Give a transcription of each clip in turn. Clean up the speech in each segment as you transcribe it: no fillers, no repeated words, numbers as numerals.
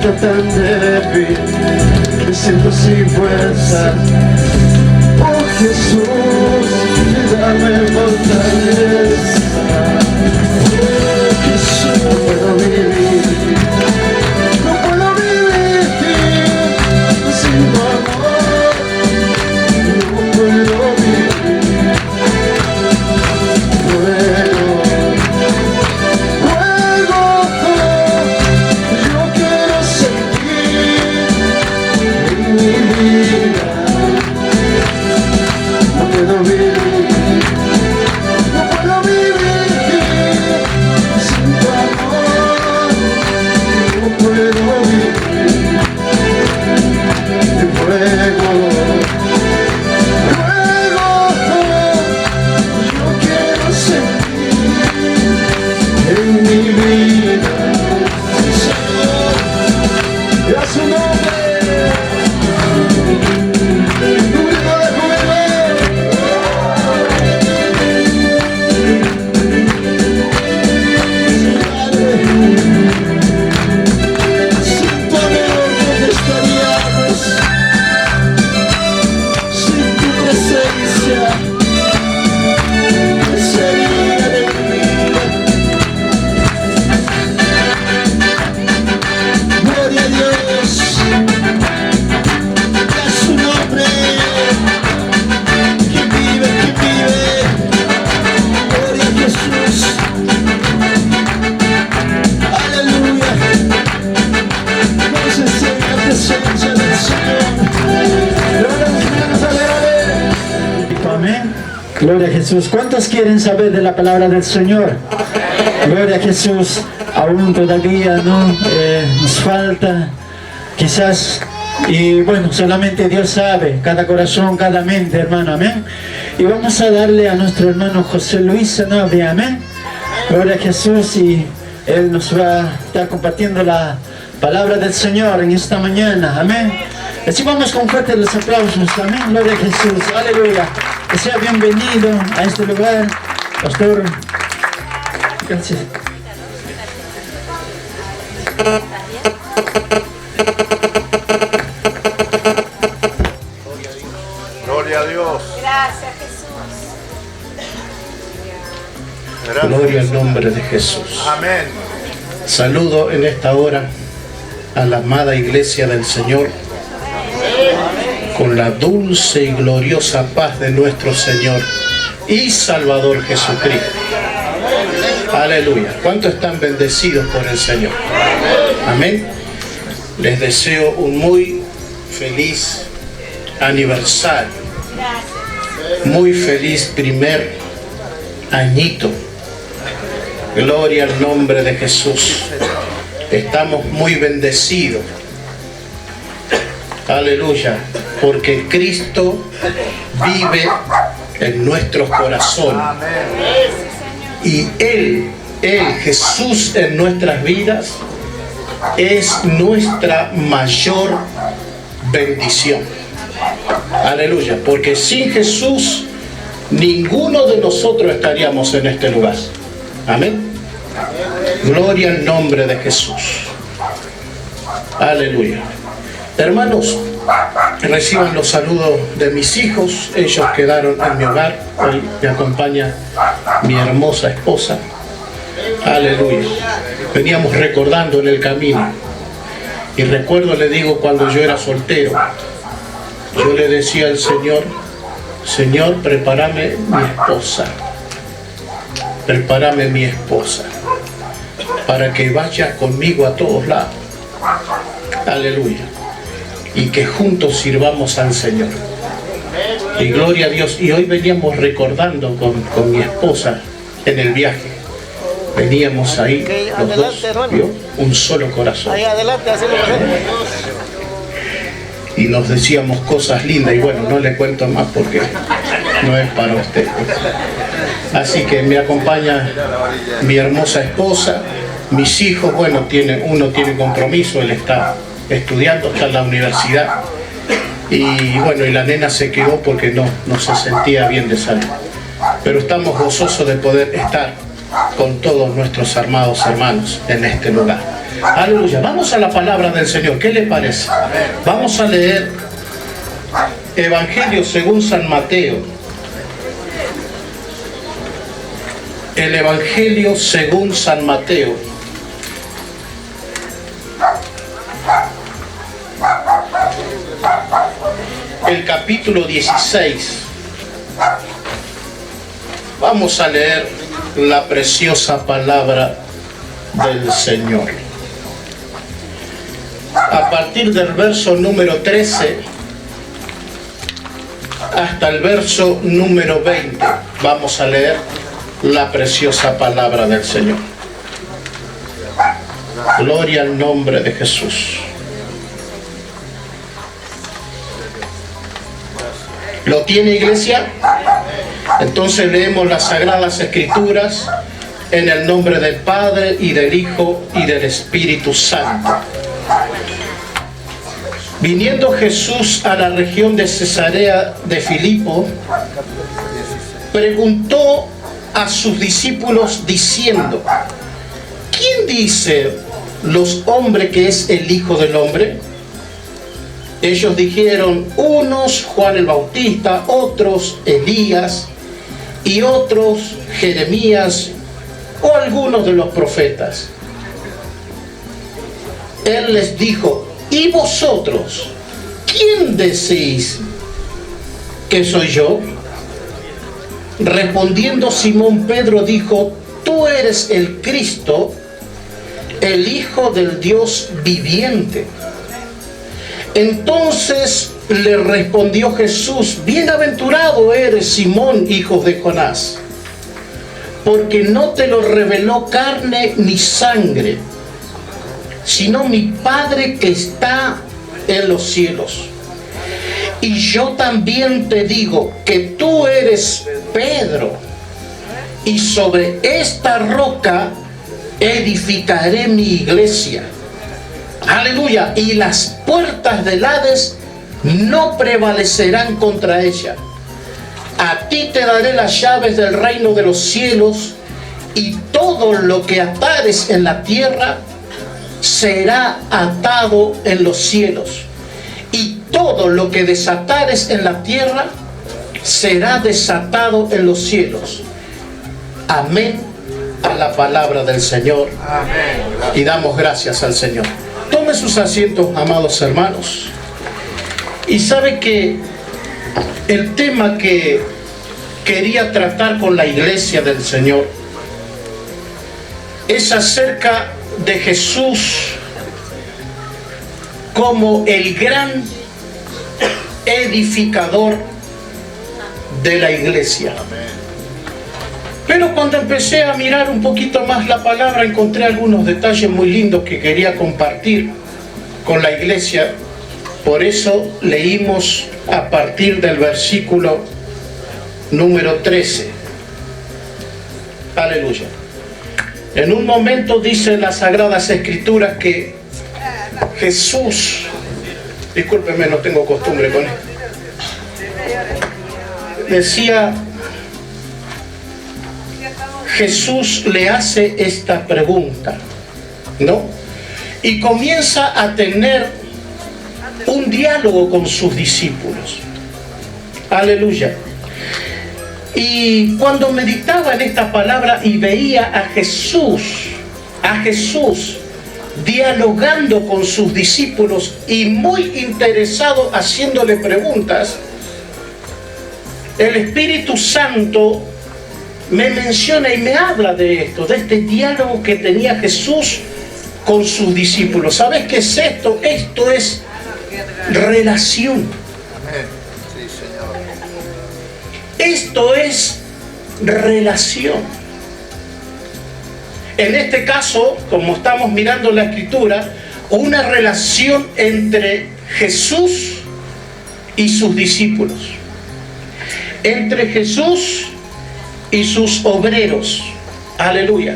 siento tan débil, me siento sin fuerzas. Oh Jesús, dame fortaleza. Jesús, no puedo vivir sin tu amor, no puedo vivir. Gloria a Jesús. ¿Cuántos quieren saber de la palabra del Señor? Gloria a Jesús. Aún todavía no nos falta, quizás, y bueno, solamente Dios sabe, cada corazón, cada mente, hermano, amén. Y vamos a darle a nuestro hermano José Luis Sanabria, amén. Gloria a Jesús, y Él nos va a estar compartiendo la palabra del Señor en esta mañana, amén. Recibamos con fuertes los aplausos, amén. Gloria a Jesús, aleluya. Que sea bienvenido a este lugar, pastor. Gracias. Gloria a Dios. Gracias, Jesús. Gracias. Gloria al nombre de Jesús. Amén. Saludo en esta hora a la amada iglesia del Señor con la dulce y gloriosa paz de nuestro Señor y Salvador Jesucristo. Aleluya. ¿Cuántos están bendecidos por el Señor? Amén. Les deseo un muy feliz aniversario. Muy feliz primer añito. Gloria al nombre de Jesús. Estamos muy bendecidos. Aleluya. Porque Cristo vive en nuestros corazones. Y Él, Jesús en nuestras vidas, es nuestra mayor bendición. Aleluya. Porque sin Jesús, ninguno de nosotros estaríamos en este lugar. Amén. Gloria al nombre de Jesús. Aleluya. Hermanos, reciban los saludos de mis hijos. Ellos quedaron en mi hogar. Hoy me acompaña mi hermosa esposa. Aleluya. Veníamos recordando en el camino. Y recuerdo, le digo, cuando yo era soltero, yo le decía al Señor: Señor, prepárame mi esposa. Prepárame mi esposa para que vaya conmigo a todos lados. Aleluya. Y que juntos sirvamos al Señor. Y gloria a Dios. Y hoy veníamos recordando con mi esposa en el viaje. Veníamos ahí los dos, ¿vio? Un solo corazón. Ahí adelante, así lo hacemos. Y nos decíamos cosas lindas. Y bueno, no le cuento más porque no es para usted. Así que me acompaña mi hermosa esposa. Mis hijos, bueno, uno tiene compromiso, él está estudiando, está en la universidad. Y bueno, y la nena se quedó porque no se sentía bien de salud. Pero estamos gozosos de poder estar con todos nuestros amados hermanos en este lugar. Aleluya. Vamos a la palabra del Señor. ¿Qué le parece? Vamos a leer Evangelio según San Mateo. El Evangelio según San Mateo. El capítulo 16. Vamos a leer la preciosa palabra del Señor. A partir del verso número 13 hasta el verso número 20 vamos a leer la preciosa palabra del Señor. Gloria al nombre de Jesús. ¿Lo tiene, iglesia? Entonces leemos las Sagradas Escrituras en el nombre del Padre y del Hijo y del Espíritu Santo. Viniendo Jesús a la región de Cesarea de Filipo, preguntó a sus discípulos diciendo: ¿quién dice los hombres que es el Hijo del Hombre? Ellos dijeron, unos Juan el Bautista, otros Elías y otros Jeremías o algunos de los profetas. Él les dijo: ¿y vosotros? ¿Quién decís que soy yo? Respondiendo Simón Pedro dijo: tú eres el Cristo, el Hijo del Dios viviente. Entonces le respondió Jesús: bienaventurado eres, Simón, hijo de Jonás, porque no te lo reveló carne ni sangre, sino mi Padre que está en los cielos. Y yo también te digo que tú eres Pedro, y sobre esta roca edificaré mi iglesia. Aleluya. Y las puertas del Hades no prevalecerán contra ella. A ti te daré las llaves del reino de los cielos, y todo lo que atares en la tierra será atado en los cielos, y todo lo que desatares en la tierra será desatado en los cielos. Amén a la palabra del Señor. Amén. Y damos gracias al Señor. Tome sus asientos, amados hermanos. Y sabe que el tema que quería tratar con la iglesia del Señor es acerca de Jesús como el gran edificador de la iglesia. Pero cuando empecé a mirar un poquito más la palabra, encontré algunos detalles muy lindos que quería compartir con la iglesia. Por eso leímos a partir del versículo número 13. Aleluya. En un momento dicen las Sagradas Escrituras que Jesús, discúlpeme, no tengo costumbre con esto, decía, Jesús le hace esta pregunta, ¿no? Y comienza a tener un diálogo con sus discípulos. Aleluya. Y cuando meditaba en esta palabra y veía a Jesús dialogando con sus discípulos y muy interesado haciéndole preguntas, el Espíritu Santo me menciona y me habla de esto, de este diálogo que tenía Jesús con sus discípulos. ¿Sabes qué es esto? Esto es relación. Amén. Sí, Señor. Esto es relación. En este caso, como estamos mirando la Escritura, una relación entre Jesús y sus discípulos, entre Jesús y sus obreros. Aleluya.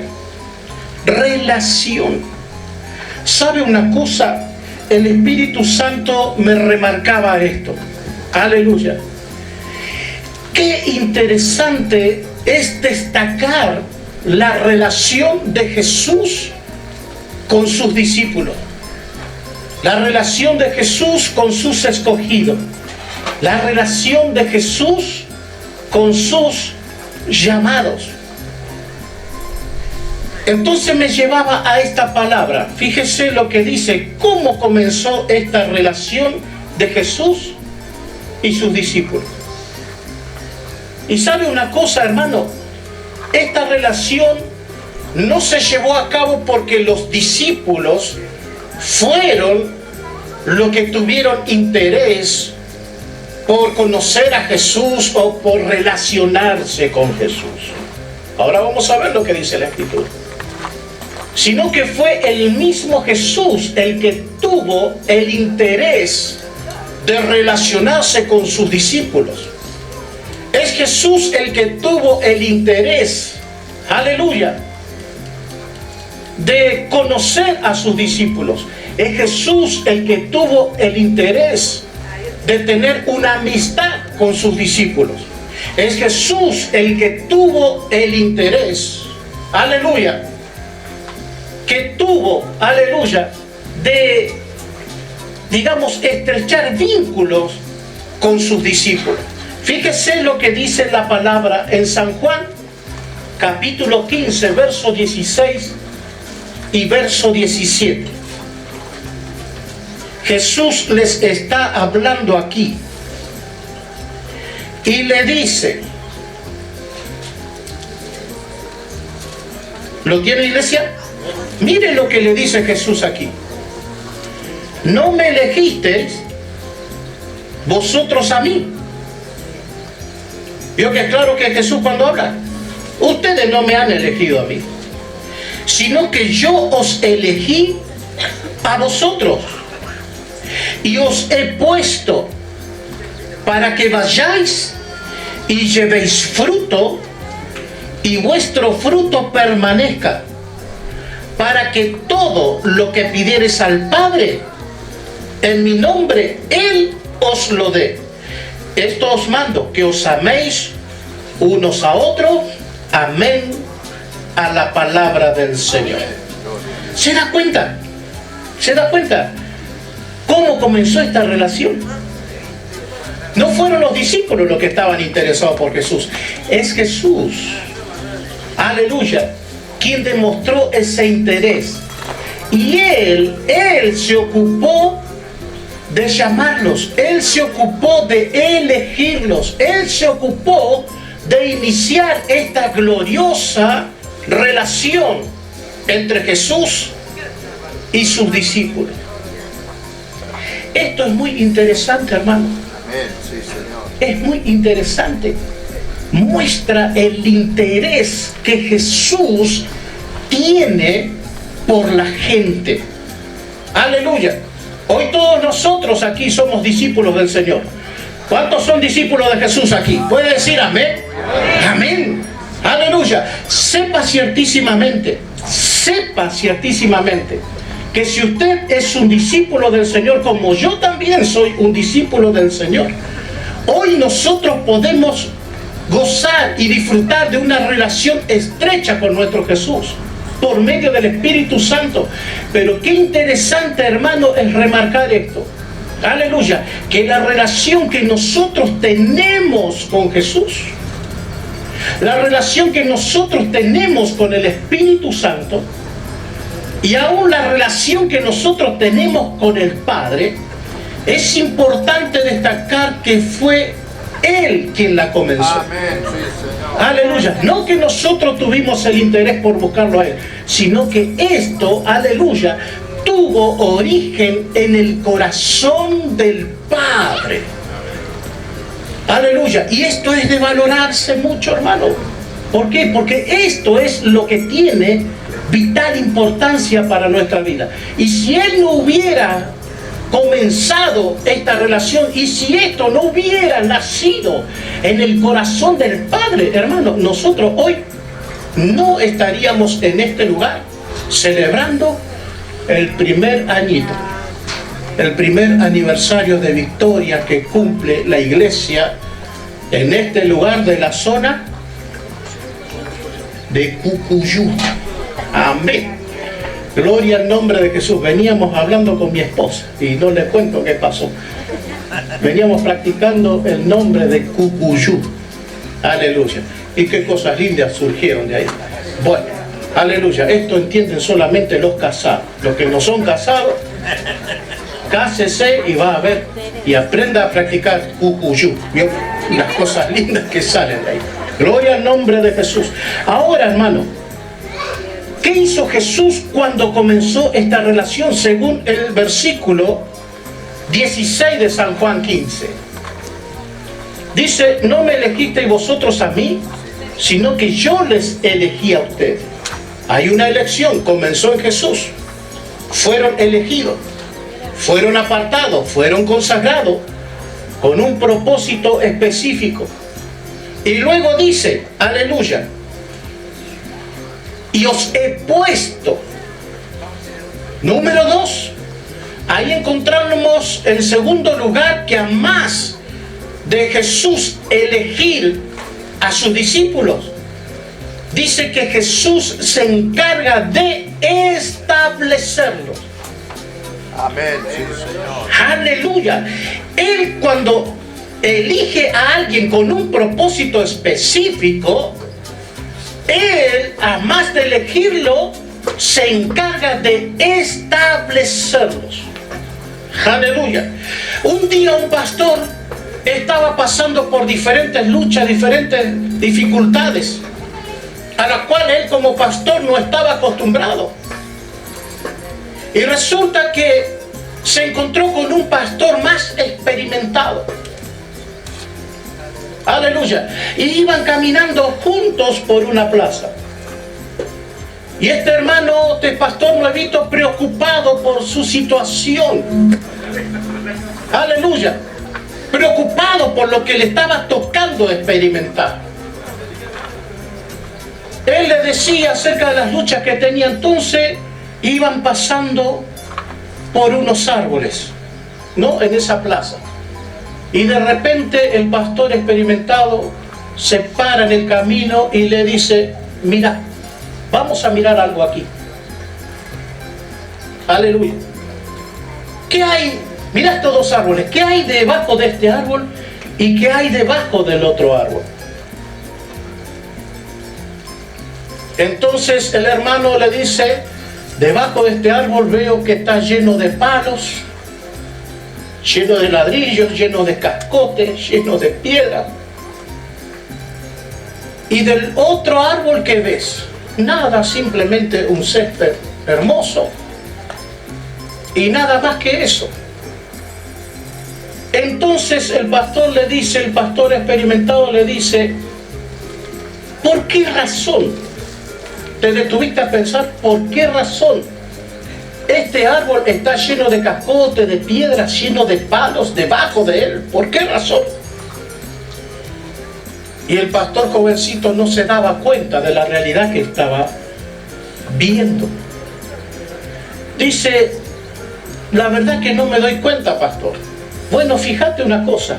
Relación. ¿Sabe una cosa? El Espíritu Santo me remarcaba esto. Aleluya. Qué interesante es destacar la relación de Jesús con sus discípulos. La relación de Jesús con sus escogidos. La relación de Jesús con sus llamados. Entonces me llevaba a esta palabra. Fíjese lo que dice, cómo comenzó esta relación de Jesús y sus discípulos. Y sabe una cosa, hermano, esta relación no se llevó a cabo porque los discípulos fueron los que tuvieron interés por conocer a Jesús o por relacionarse con Jesús. Ahora vamos a ver lo que dice la Escritura. Sino que fue el mismo Jesús el que tuvo el interés de relacionarse con sus discípulos. Es Jesús el que tuvo el interés, aleluya, de conocer a sus discípulos. Es Jesús el que tuvo el interés de tener una amistad con sus discípulos. Es Jesús el que tuvo el interés, aleluya, que tuvo, aleluya, de, digamos, estrechar vínculos con sus discípulos. Fíjese lo que dice la palabra en San Juan, capítulo 15, verso 16 y verso 17. Jesús les está hablando aquí y le dice, ¿lo tiene, iglesia? Mire lo que le dice Jesús aquí. No me elegisteis vosotros a mí. Vio que claro que Jesús cuando habla, ustedes no me han elegido a mí, sino que yo os elegí a vosotros y os he puesto para que vayáis y llevéis fruto y vuestro fruto permanezca, para que todo lo que pidiereis al Padre en mi nombre, Él os lo dé. Esto os mando, que os améis unos a otros. Amén a la palabra del Señor. ¿Se da cuenta? ¿Se da cuenta cómo comenzó esta relación? No fueron los discípulos los que estaban interesados por Jesús. Es Jesús, aleluya, quien demostró ese interés. Y Él se ocupó de llamarlos, Él se ocupó de elegirlos, Él se ocupó de iniciar esta gloriosa relación entre Jesús y sus discípulos. Esto es muy interesante, hermano. Amén, sí, Señor. Es muy interesante. Muestra el interés que Jesús tiene por la gente. Aleluya. Hoy todos nosotros aquí somos discípulos del Señor. ¿Cuántos son discípulos de Jesús aquí? ¿Puede decir amén? Amén. Aleluya. Sepa ciertísimamente que si usted es un discípulo del Señor, como yo también soy un discípulo del Señor, hoy nosotros podemos gozar y disfrutar de una relación estrecha con nuestro Jesús por medio del Espíritu Santo. Pero qué interesante, hermano, es remarcar esto. Aleluya, que la relación que nosotros tenemos con Jesús, la relación que nosotros tenemos con el Espíritu Santo, y aún la relación que nosotros tenemos con el Padre, es importante destacar que fue Él quien la comenzó. Amén, sí, Señor. Aleluya. No que nosotros tuvimos el interés por buscarlo a Él, sino que esto, aleluya, tuvo origen en el corazón del Padre. Aleluya. Y esto es de valorarse mucho, hermano. ¿Por qué? Porque esto es lo que tiene vital importancia para nuestra vida. Y si Él no hubiera comenzado esta relación, y si esto no hubiera nacido en el corazón del Padre, hermano, nosotros hoy no estaríamos en este lugar celebrando el primer añito, el primer aniversario de victoria que cumple la iglesia en este lugar de la zona de Cucuyú. Amén. Gloria al nombre de Jesús. Veníamos hablando con mi esposa y no les cuento qué pasó. Veníamos practicando el nombre de Cucuyú. Aleluya. Y qué cosas lindas surgieron de ahí. Bueno, aleluya. Esto entienden solamente los casados. Los que no son casados, cásese y va a ver y aprenda a practicar Cucuyú. ¿Vio? Las cosas lindas que salen de ahí. Gloria al nombre de Jesús. Ahora, hermano, ¿qué hizo Jesús cuando comenzó esta relación según el versículo 16 de San Juan 15? Dice, no me elegisteis vosotros a mí, sino que yo les elegí a ustedes. Hay una elección, comenzó en Jesús. Fueron elegidos, fueron apartados, fueron consagrados con un propósito específico. Y luego dice, aleluya, y os he puesto. Número 2, ahí encontramos en segundo lugar que a más de Jesús elegir a sus discípulos, dice que Jesús se encarga de establecerlos. Amén, sí, Señor. Aleluya. Él cuando elige a alguien con un propósito específico, Él, a más de elegirlo, se encarga de establecerlos. Aleluya. Un día un pastor estaba pasando por diferentes luchas, diferentes dificultades, a las cuales él como pastor no estaba acostumbrado. Y resulta que se encontró con un pastor más experimentado. Aleluya. Y iban caminando juntos por una plaza. Y este hermano, este pastor nuevito, preocupado por su situación. Aleluya. Preocupado por lo que le estaba tocando experimentar. Él le decía acerca de las luchas que tenía. Entonces iban pasando por unos árboles, ¿no? En esa plaza. Y de repente el pastor experimentado se para en el camino y le dice, mira, vamos a mirar algo aquí. Aleluya. ¿Qué hay? Mira estos dos árboles. ¿Qué hay debajo de este árbol y qué hay debajo del otro árbol? Entonces el hermano le dice, debajo de este árbol veo que está lleno de palos, lleno de ladrillos, lleno de cascotes, lleno de piedras. Y del otro árbol, ¿qué ves? Nada, simplemente un césped hermoso. Y nada más que eso. Entonces el pastor le dice, el pastor experimentado le dice, ¿por qué razón? ¿Te detuviste a pensar por qué razón este árbol está lleno de cascotes, de piedras, lleno de palos debajo de él? ¿Por qué razón? Y el pastor jovencito no se daba cuenta de la realidad que estaba viendo. Dice, la verdad que no me doy cuenta, pastor. Bueno, fíjate una cosa.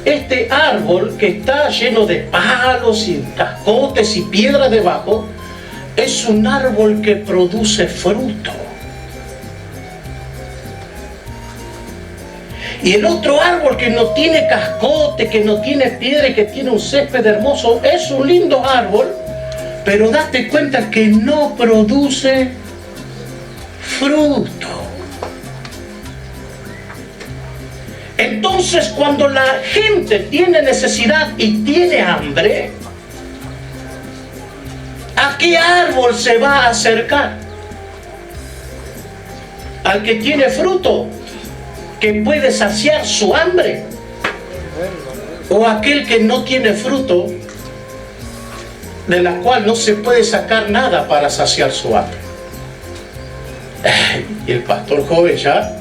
Este árbol que está lleno de palos y cascotes y piedras debajo, es un árbol que produce fruto. Y el otro árbol que no tiene cascote, que no tiene piedra y que tiene un césped hermoso, es un lindo árbol, pero date cuenta que no produce fruto. Entonces, cuando la gente tiene necesidad y tiene hambre, ¿a qué árbol se va a acercar? Al que tiene fruto, que puede saciar su hambre, o aquel que no tiene fruto, de la cual no se puede sacar nada para saciar su hambre. Y el pastor joven ya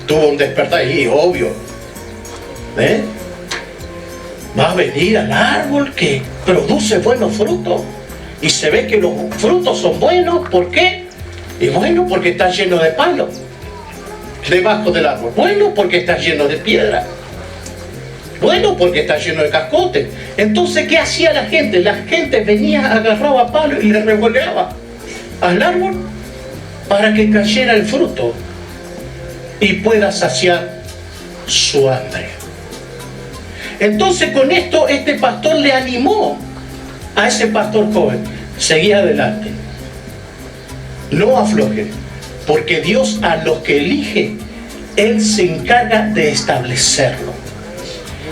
tuvo un despertar y obvio, va a venir al árbol que produce buenos frutos y se ve que los frutos son buenos. ¿Por qué? Y bueno, porque está lleno de palos debajo del árbol. Bueno, porque está lleno de piedra. Bueno, porque está lleno de cascotes. Entonces, ¿qué hacía la gente? La gente venía, agarraba palos y le revoleaba al árbol para que cayera el fruto y pueda saciar su hambre. Entonces con esto este pastor le animó a ese pastor joven: seguí adelante, no afloje, porque Dios a los que elige, Él se encarga de establecerlo.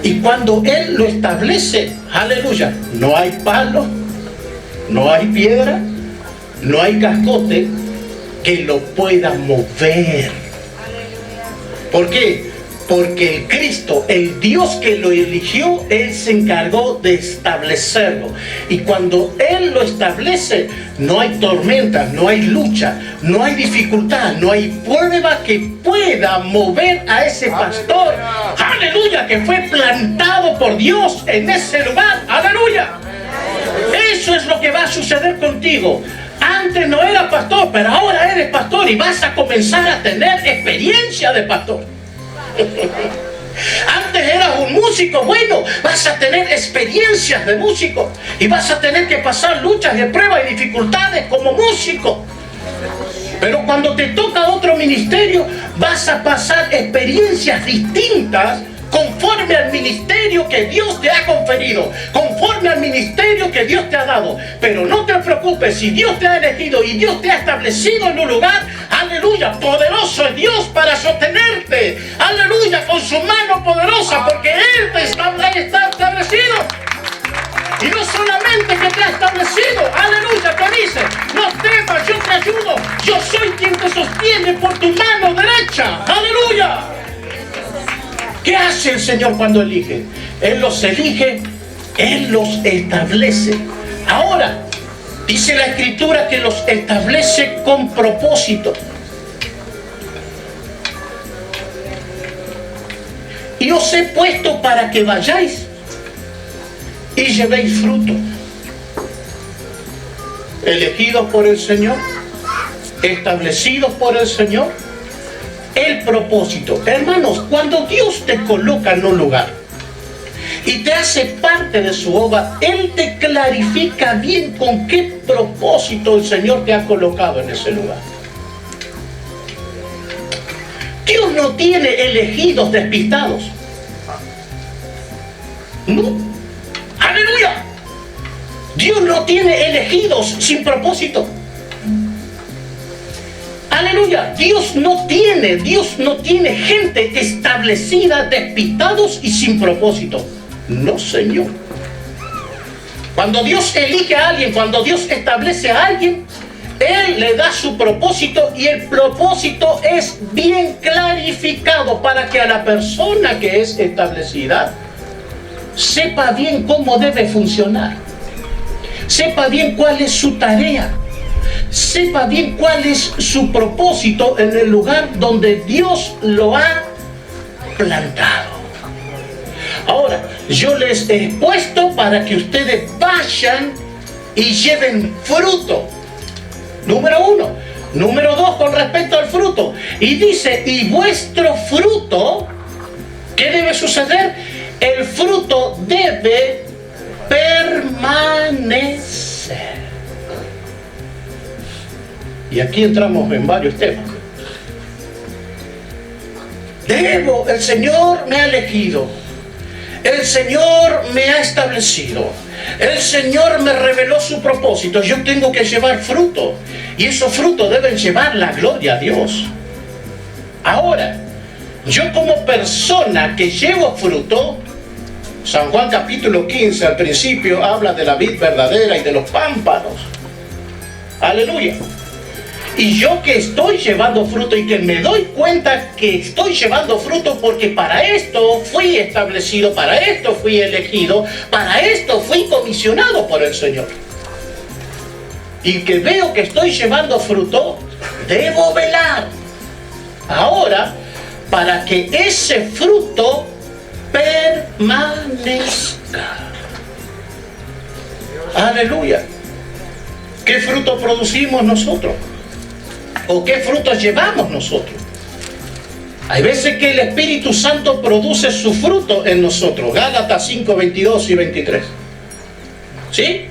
Y cuando Él lo establece, aleluya, no hay palo, no hay piedra, no hay cascote que lo pueda mover. ¿Por qué? Porque el Cristo, el Dios que lo eligió, Él se encargó de establecerlo. Y cuando Él lo establece, no hay tormenta, no hay lucha, no hay dificultad, no hay prueba que pueda mover a ese pastor. Aleluya, que fue plantado por Dios en ese lugar. Aleluya. Eso es lo que va a suceder contigo. Antes no eras pastor, pero ahora eres pastor y vas a comenzar a tener experiencia de pastor. Antes eras un músico, bueno, vas a tener experiencias de músico y vas a tener que pasar luchas y pruebas y dificultades como músico. Pero cuando te toca otro ministerio, vas a pasar experiencias distintas conforme al ministerio que Dios te ha conferido, conforme al ministerio que Dios te ha dado. Pero no te preocupes, si Dios te ha elegido y Dios te ha establecido en un lugar, aleluya, poderoso es Dios para sostenerte, aleluya, con su mano poderosa, porque Él te está establecido. Y no solamente que te ha establecido, aleluya, te dice: no temas, yo te ayudo, yo soy quien te sostiene por tu mano derecha, aleluya. ¿Qué hace el Señor cuando elige? Él los elige, Él los establece. Ahora, dice la Escritura que los establece con propósito. Y os he puesto para que vayáis y llevéis fruto. Elegidos por el Señor, establecidos por el Señor. El propósito. Hermanos, cuando Dios te coloca en un lugar y te hace parte de su obra, Él te clarifica bien con qué propósito el Señor te ha colocado en ese lugar. Dios no tiene elegidos despistados. No. Aleluya. Dios no tiene elegidos sin propósito. Aleluya, Dios no tiene gente establecida, despistados y sin propósito. No, Señor. Cuando Dios elige a alguien, cuando Dios establece a alguien, Él le da su propósito y el propósito es bien clarificado para que a la persona que es establecida sepa bien cómo debe funcionar, sepa bien cuál es su tarea, sepa bien cuál es su propósito en el lugar donde Dios lo ha plantado. Ahora, yo les he puesto para que ustedes vayan y lleven fruto. Número 1. Número 2, con respecto al fruto. Y dice, y vuestro fruto, ¿qué debe suceder? El fruto debe permanecer. Y aquí entramos en varios temas. El Señor me ha elegido. El Señor me ha establecido. El Señor me reveló su propósito. Yo tengo que llevar fruto. Y esos frutos deben llevar la gloria a Dios. Ahora, yo como persona que llevo fruto, San Juan capítulo 15 al principio habla de la vid verdadera y de los pámpanos. Aleluya. Y yo que estoy llevando fruto y que me doy cuenta que estoy llevando fruto porque para esto fui establecido, para esto fui elegido, para esto fui comisionado por el Señor. Y que veo que estoy llevando fruto, debo velar. Ahora, para que ese fruto permanezca. Aleluya. ¿Qué fruto producimos nosotros? ¿O qué frutos llevamos nosotros? Hay veces que el Espíritu Santo produce su fruto en nosotros. Gálatas 5, 22 y 23. ¿Sí?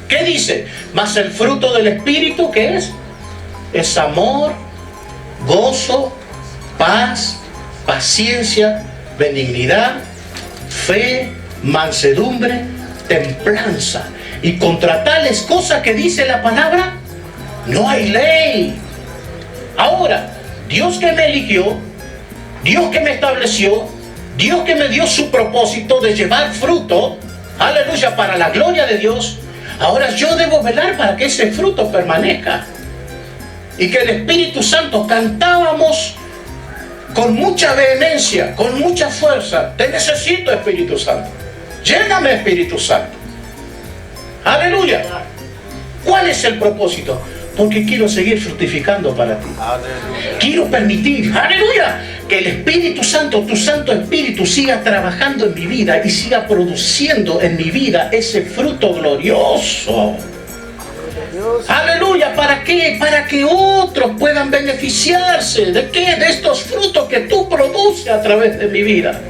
¿Qué dice? Mas el fruto del Espíritu, ¿qué es? es amor, gozo, paz, paciencia, benignidad, fe, mansedumbre, templanza. Y contra tales cosas que dice la palabra, no hay ley. Ahora, Dios que me eligió, Dios que me estableció, Dios que me dio su propósito de llevar fruto, aleluya, para la gloria de Dios, ahora yo debo velar para que ese fruto permanezca. Y que el Espíritu Santo cantábamos con mucha vehemencia, con mucha fuerza: te necesito, Espíritu Santo. Lléname, Espíritu Santo. Aleluya. ¿Cuál es el propósito? Porque quiero seguir fructificando para ti. Aleluya. Quiero permitir, aleluya, que el Espíritu Santo, tu Santo Espíritu, siga trabajando en mi vida y siga produciendo en mi vida ese fruto glorioso. Aleluya. ¿Para qué? Para que otros puedan beneficiarse. ¿De qué? De estos frutos que tú produces a través de mi vida.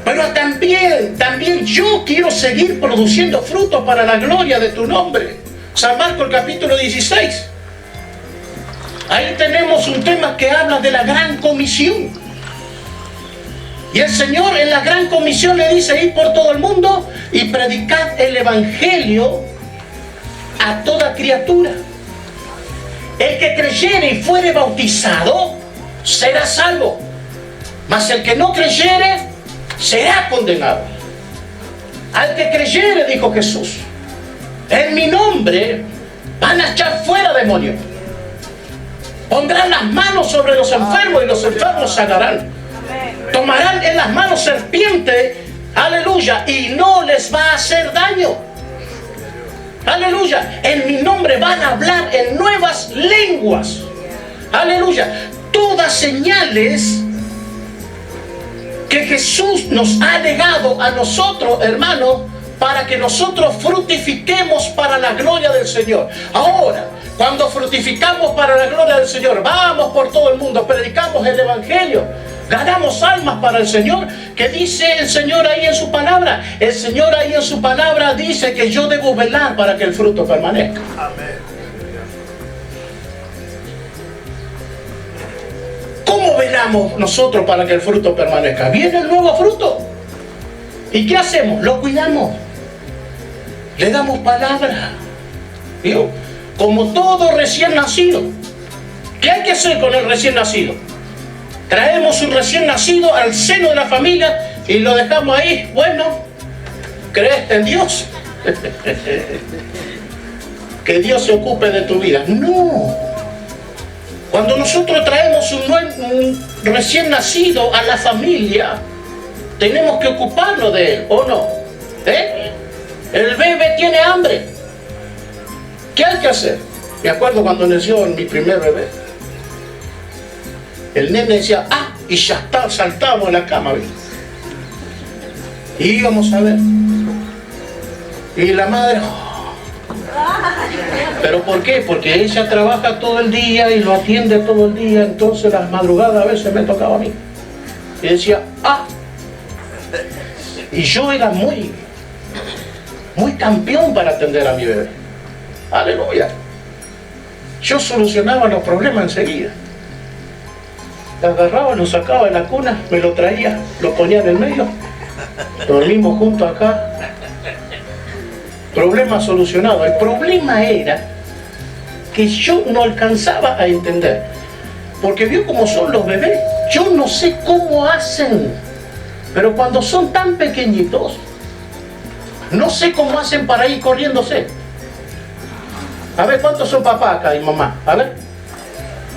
Pero también yo quiero seguir produciendo frutos para la gloria de tu nombre. San Marcos, el capítulo 16. Ahí tenemos un tema que habla de la gran comisión. Y el Señor en la gran comisión le dice: id por todo el mundo y predicad el evangelio a toda criatura. El que creyere y fuere bautizado será salvo, mas el que no creyere será condenado. Al que creyere, dijo Jesús, en mi nombre van a echar fuera demonios, pondrán las manos sobre los enfermos y los enfermos sanarán, tomarán en las manos serpientes, aleluya, y no les va a hacer daño. Aleluya. En mi nombre van a hablar en nuevas lenguas. Aleluya. Todas señales que Jesús nos ha legado a nosotros, hermanos, para que nosotros fructifiquemos para la gloria del Señor. Ahora, cuando fructificamos para la gloria del Señor, vamos por todo el mundo, predicamos el evangelio, ganamos almas para el Señor. ¿Qué dice el Señor ahí en su palabra? El Señor ahí en su palabra dice que yo debo velar para que el fruto permanezca. Amén. ¿Cómo velamos nosotros para que el fruto permanezca? Viene el nuevo fruto. ¿Y qué hacemos? Lo cuidamos. Le damos palabra. ¿Vio? Como todo recién nacido. ¿Qué hay que hacer con el recién nacido? Traemos un recién nacido al seno de la familia y lo dejamos ahí. Bueno, ¿crees en Dios? Que Dios se ocupe de tu vida. No. Cuando nosotros traemos un recién nacido a la familia, tenemos que ocuparnos de él, ¿o no? El bebé tiene hambre. ¿Qué hay que hacer? Me acuerdo cuando nació mi primer bebé. El nene decía, y ya está, saltábamos en la cama, ¿viste? Y íbamos a ver. Y la madre... ¿Pero por qué? Porque ella trabaja todo el día y lo atiende todo el día, entonces las madrugadas a veces me tocaba a mí. Y decía, Y yo era muy campeón para atender a mi bebé. Aleluya. Yo solucionaba los problemas enseguida. Lo agarraba, lo sacaba de la cuna, me lo traía, lo ponía en el medio, dormimos juntos acá. Problema solucionado. El problema era que yo no alcanzaba a entender, porque vio cómo son los bebés. Yo no sé cómo hacen, pero cuando son tan pequeñitos, no sé cómo hacen para ir corriéndose. A ver, ¿cuántos son papá acá y mamá? A ver.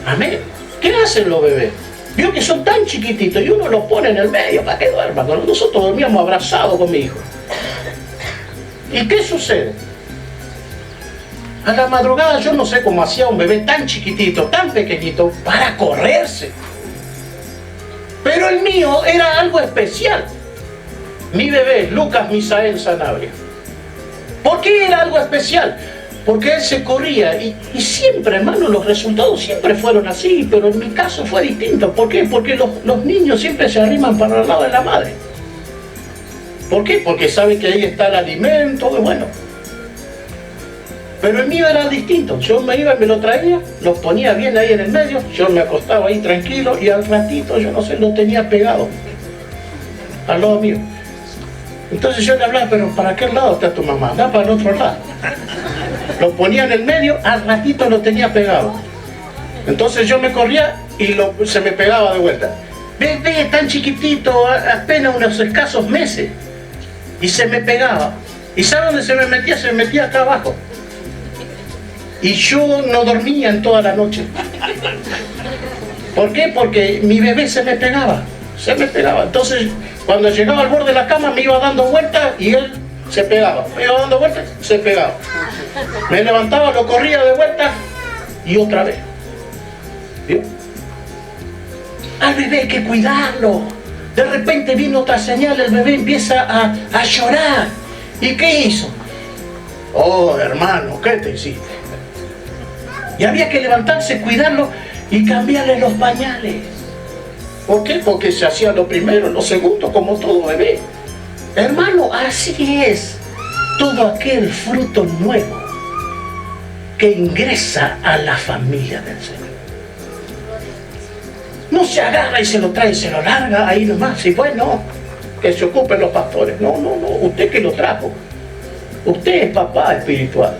Amén. ¿Qué hacen los bebés? Vio que son tan chiquititos y uno los pone en el medio para que duerman. Nosotros dormíamos abrazados con mi hijo. ¿Y qué sucede? A la madrugada yo no sé cómo hacía un bebé tan chiquitito, tan pequeñito, para correrse. Pero el mío era algo especial. Mi bebé, Lucas Misael Sanabria. ¿Por qué era algo especial? Porque él se corría y siempre, hermano, los resultados siempre fueron así, pero en mi caso fue distinto. ¿Por qué? Porque los niños siempre se arriman para el lado de la madre. ¿Por qué? Porque saben que ahí está el alimento, y bueno. Pero el mío era distinto. Yo me iba y me lo traía, lo ponía bien ahí en el medio, yo me acostaba ahí tranquilo y al ratito, yo no sé, lo tenía pegado al lado mío. Entonces yo le hablaba, pero ¿para qué lado está tu mamá? Anda para el otro lado. Lo ponía en el medio, al ratito lo tenía pegado. Entonces yo me corría y se me pegaba de vuelta. Bebé tan chiquitito, apenas unos escasos meses. Y se me pegaba. ¿Y sabe dónde se me metía? Se me metía acá abajo. Y yo no dormía en toda la noche. ¿Por qué? Porque mi bebé se me pegaba. Se me pegaba. Entonces, cuando llegaba al borde de la cama, me iba dando vueltas y él se pegaba. Me iba dando vueltas, se pegaba. Me levantaba, lo corría de vuelta y otra vez. ¿Vio? Al bebé hay que cuidarlo. De repente viene otra señal, el bebé empieza a llorar. ¿Y qué hizo? Oh, hermano, ¿qué te hiciste? Y había que levantarse, cuidarlo y cambiarle los pañales. ¿Por qué? Porque se hacía lo primero, lo segundo, como todo bebé. Hermano, así es todo aquel fruto nuevo que ingresa a la familia del Señor. No se agarra y se lo trae, se lo larga ahí nomás. Y bueno, que se ocupen los pastores. No, usted que lo trajo. Usted es papá espiritual.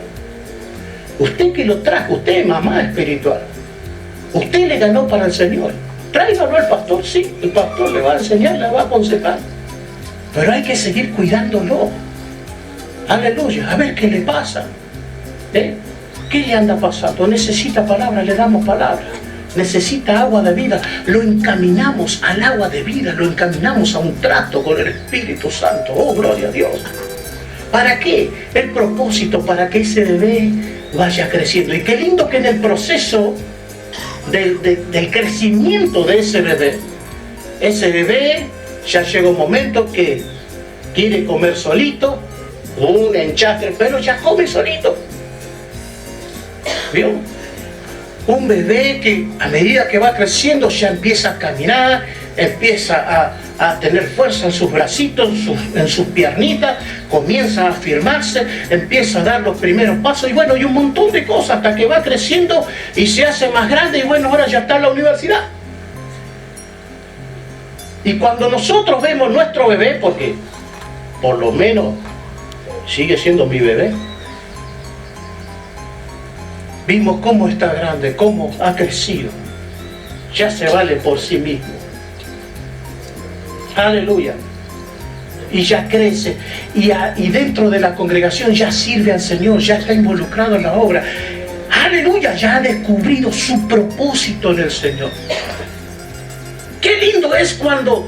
Usted que lo trajo, usted es mamá espiritual. Usted le ganó para el Señor. Tráigalo al pastor, sí, el pastor le va a enseñar, le va a aconsejar. Pero hay que seguir cuidándolo. Aleluya, a ver qué le pasa. ¿Qué le anda pasando? Necesita palabra, le damos palabra. Necesita agua de vida, lo encaminamos al agua de vida, lo encaminamos a un trato con el Espíritu Santo. Oh, gloria a Dios. ¿Para qué? El propósito, para que ese bebé vaya creciendo. Y qué lindo que en el proceso del crecimiento de ese bebé ya llega un momento que quiere comer solito, un enchastre, pero ya come solito. ¿Vio? Un bebé que a medida que va creciendo ya empieza a caminar, empieza a tener fuerza en sus bracitos, en sus piernitas, comienza a afirmarse, empieza a dar los primeros pasos y bueno, y un montón de cosas hasta que va creciendo y se hace más grande y bueno, ahora ya está en la universidad. Y cuando nosotros vemos nuestro bebé, porque por lo menos sigue siendo mi bebé, vimos cómo está grande, cómo ha crecido, ya se vale por sí mismo. Aleluya. Y ya crece, y dentro de la congregación ya sirve al Señor, ya está involucrado en la obra. Aleluya, ya ha descubrido su propósito en el Señor. Qué lindo es cuando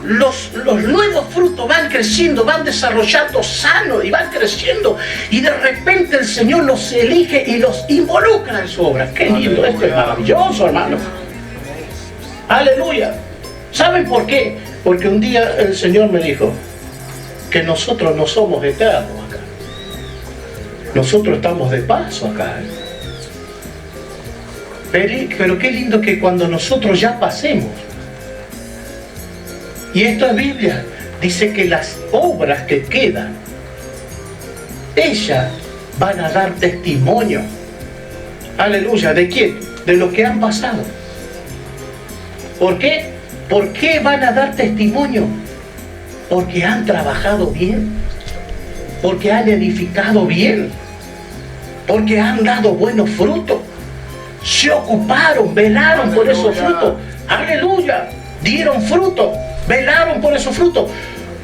los nuevos frutos van creciendo, van desarrollando sano y van creciendo y de repente el Señor los elige y los involucra en su obra. Qué lindo, esto es maravilloso, hermano. Aleluya. ¿Saben por qué? Porque un día el Señor me dijo que nosotros no somos eternos acá. Nosotros estamos de paso acá. Pero qué lindo que cuando nosotros ya pasemos, y esto es Biblia, dice que las obras que quedan, ellas van a dar testimonio. Aleluya, ¿de quién? De lo que han pasado. ¿Por qué? ¿Por qué van a dar testimonio? Porque han trabajado bien, porque han edificado bien, porque han dado buenos frutos, se ocuparon, velaron por esos frutos. Aleluya, dieron fruto, velaron por esos frutos,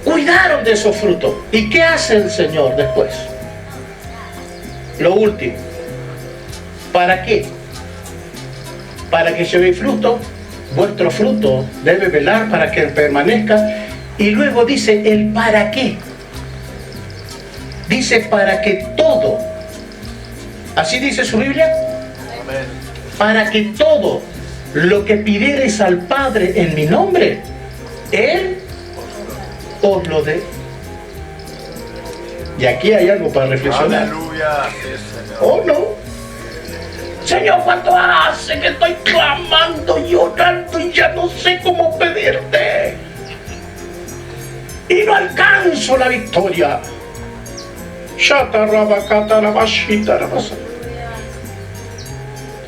cuidaron de esos frutos. ¿Y qué hace el Señor después? Lo último, ¿para qué? Para que lleve fruto. Vuestro fruto debe velar para que permanezca. Y luego dice el para qué. Dice para que todo. ¿Así dice su Biblia? Amén. Para que todo lo que pidiereis al Padre en mi nombre, Él os lo dé. Y aquí hay algo para reflexionar. Aleluya. Sí, Señor. ¿O no? Señor, ¿cuánto hace que estoy clamando, llorando y ya no sé cómo pedirte? Y no alcanzo la victoria.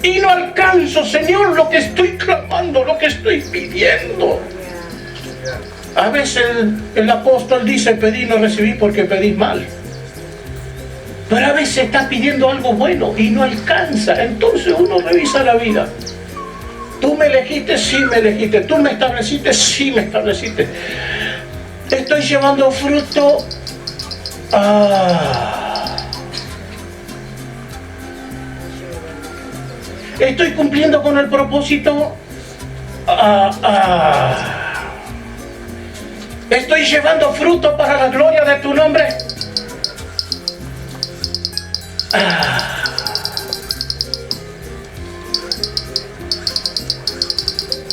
Y no alcanzo, Señor, lo que estoy clamando, lo que estoy pidiendo. A veces el apóstol dice, pedí no recibí porque pedís mal. Pero a veces está pidiendo algo bueno y no alcanza. Entonces uno revisa la vida. Tú me elegiste, sí me elegiste. Tú me estableciste, sí me estableciste. Estoy llevando fruto. Estoy cumpliendo con el propósito. Estoy llevando fruto para la gloria de tu nombre.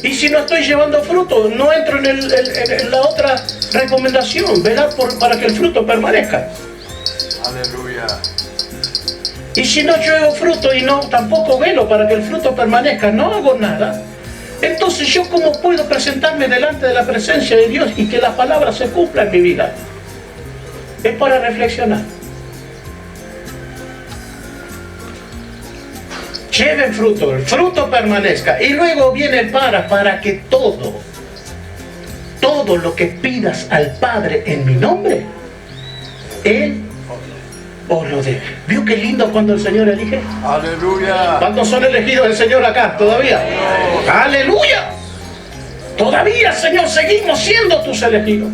Y si no estoy llevando fruto, no entro en la otra recomendación, ¿verdad? Para que el fruto permanezca. Aleluya. Y si no llevo fruto y no tampoco velo para que el fruto permanezca, no hago nada. Entonces yo cómo puedo presentarme delante de la presencia de Dios y que la palabra se cumpla en mi vida. Es para reflexionar. Lleven fruto, el fruto permanezca. Y luego viene el para que todo lo que pidas al Padre en mi nombre, Él os lo dé. ¿Vio qué lindo cuando el Señor elige? Aleluya. ¿Cuántos son elegidos del Señor acá? ¿Todavía? ¡Aleluya! Todavía, Señor, seguimos siendo tus elegidos.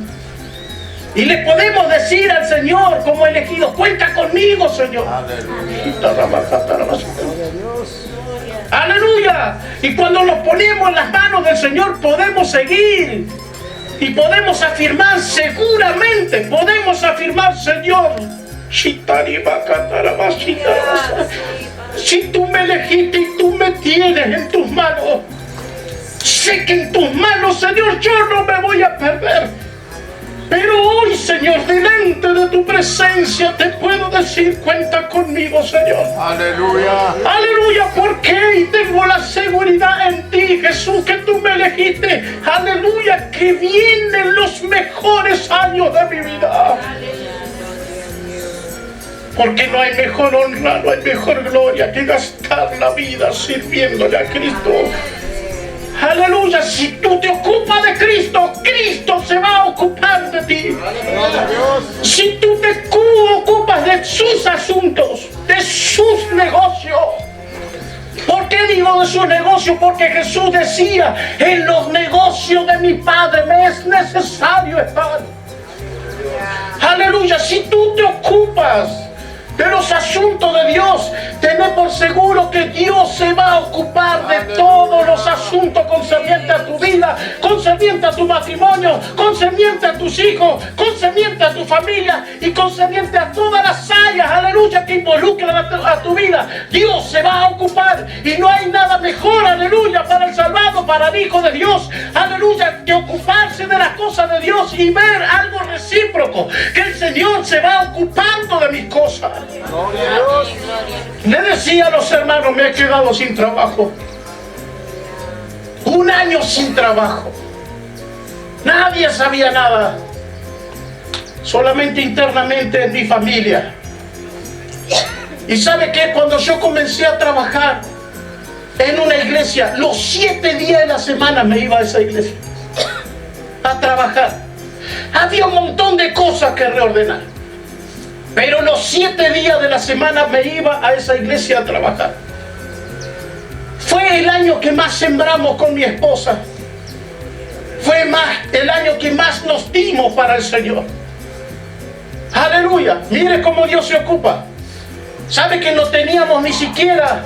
Y le podemos decir al Señor como elegidos, cuenta conmigo, Señor. ¡Aleluya! Y cuando nos ponemos en las manos del Señor podemos seguir. Y podemos afirmar seguramente, podemos afirmar, Señor, si tú me elegiste y tú me tienes en tus manos, sé que en tus manos, Señor, yo no me voy a perder. Pero hoy, Señor, delante de tu presencia te puedo decir, cuenta conmigo, Señor. Aleluya. Aleluya, porque tengo la seguridad en ti, Jesús, que tú me elegiste. Aleluya, que vienen los mejores años de mi vida. Porque no hay mejor honra, no hay mejor gloria que gastar la vida sirviéndole a Cristo. Aleluya, si tú te ocupas de Cristo, Cristo se va a ocupar de ti. Si tú te ocupas de sus asuntos, de sus negocios. ¿Por qué digo de sus negocios? Porque Jesús decía, en los negocios de mi Padre me es necesario estar. Aleluya, si tú te ocupas de los asuntos de Dios, tened por seguro que Dios se va a ocupar de todos los asuntos concernientes a tu vida, concernientes a tu matrimonio, concernientes a tus hijos, concernientes a tu familia y concernientes a todas las áreas, aleluya, que involucran a tu vida. Dios se va a ocupar y no hay nada mejor, aleluya, para el salvado, para el hijo de Dios, aleluya, que ocuparse de las cosas de Dios y ver algo recíproco, que el Señor se va ocupando de mis cosas. Le decía a los hermanos, me he quedado sin trabajo. 1 año sin trabajo. Nadie sabía nada. Solamente internamente en mi familia. Y ¿sabe qué? Cuando yo comencé a trabajar en una iglesia, los 7 días de la semana me iba a esa iglesia a trabajar. Había un montón de cosas que reordenar. Pero los 7 días de la semana me iba a esa iglesia a trabajar. Fue el año que más sembramos con mi esposa. Fue el año que más nos dimos para el Señor. Aleluya. Mire cómo Dios se ocupa. ¿Sabe que no teníamos ni siquiera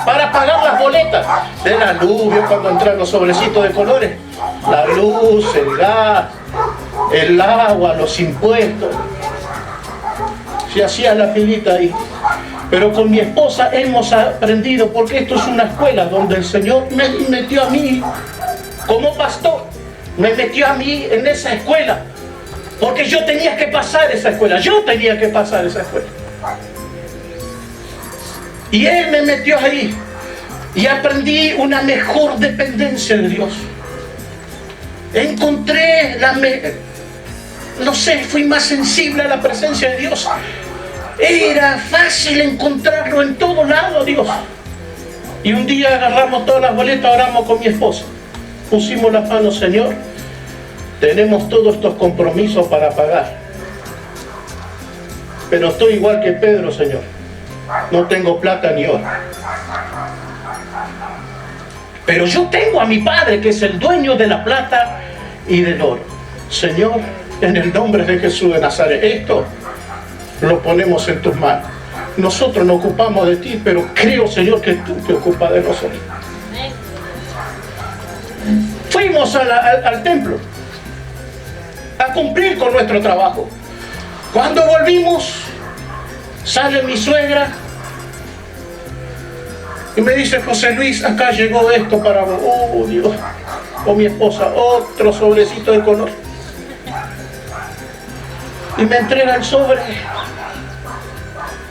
para pagar las boletas de la luz? ¿Vio cuando entran los sobrecitos de colores? La luz, el gas, el agua, los impuestos. Se hacía la filita ahí. Pero con mi esposa hemos aprendido, porque esto es una escuela donde el Señor me metió a mí como pastor. Me metió a mí en esa escuela. Porque yo tenía que pasar esa escuela. Yo tenía que pasar esa escuela. Y Él me metió ahí. Y aprendí una mejor dependencia de Dios. Encontré no sé, fui más sensible a la presencia de Dios. Era fácil encontrarlo en todo lado, Dios. Y un día agarramos todas las boletas, oramos con mi esposa. Pusimos las manos, Señor, tenemos todos estos compromisos para pagar. Pero estoy igual que Pedro, Señor. No tengo plata ni oro. Pero yo tengo a mi Padre, que es el dueño de la plata y del oro. Señor, en el nombre de Jesús de Nazaret, esto lo ponemos en tus manos. Nosotros nos ocupamos de ti, pero creo, Señor, que tú te ocupas de nosotros. Fuimos al templo a cumplir con nuestro trabajo. Cuando volvimos, sale mi suegra y me dice: José Luis, acá llegó esto para vos. Oh, Dios. O mi esposa, otro sobrecito de color. Y me entrega el sobre.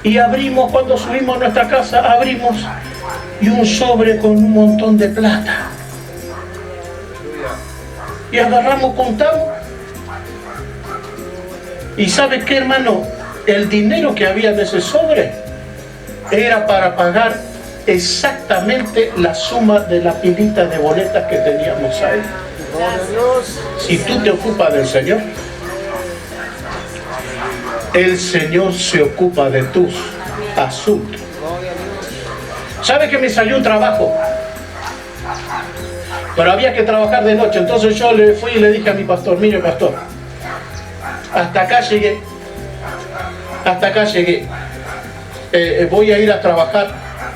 Y abrimos, cuando subimos a nuestra casa, abrimos, y un sobre con un montón de plata. Y agarramos, contamos. ¿Y sabe qué, hermano? El dinero que había en ese sobre era para pagar exactamente la suma de la pilita de boletas que teníamos ahí. Si tú te ocupas del Señor, el Señor se ocupa de tus asuntos. ¿Sabe que me salió un trabajo? Pero había que trabajar de noche. Entonces yo le fui y le dije a mi pastor: mire, pastor, hasta acá llegué. Hasta acá llegué. Voy a ir a trabajar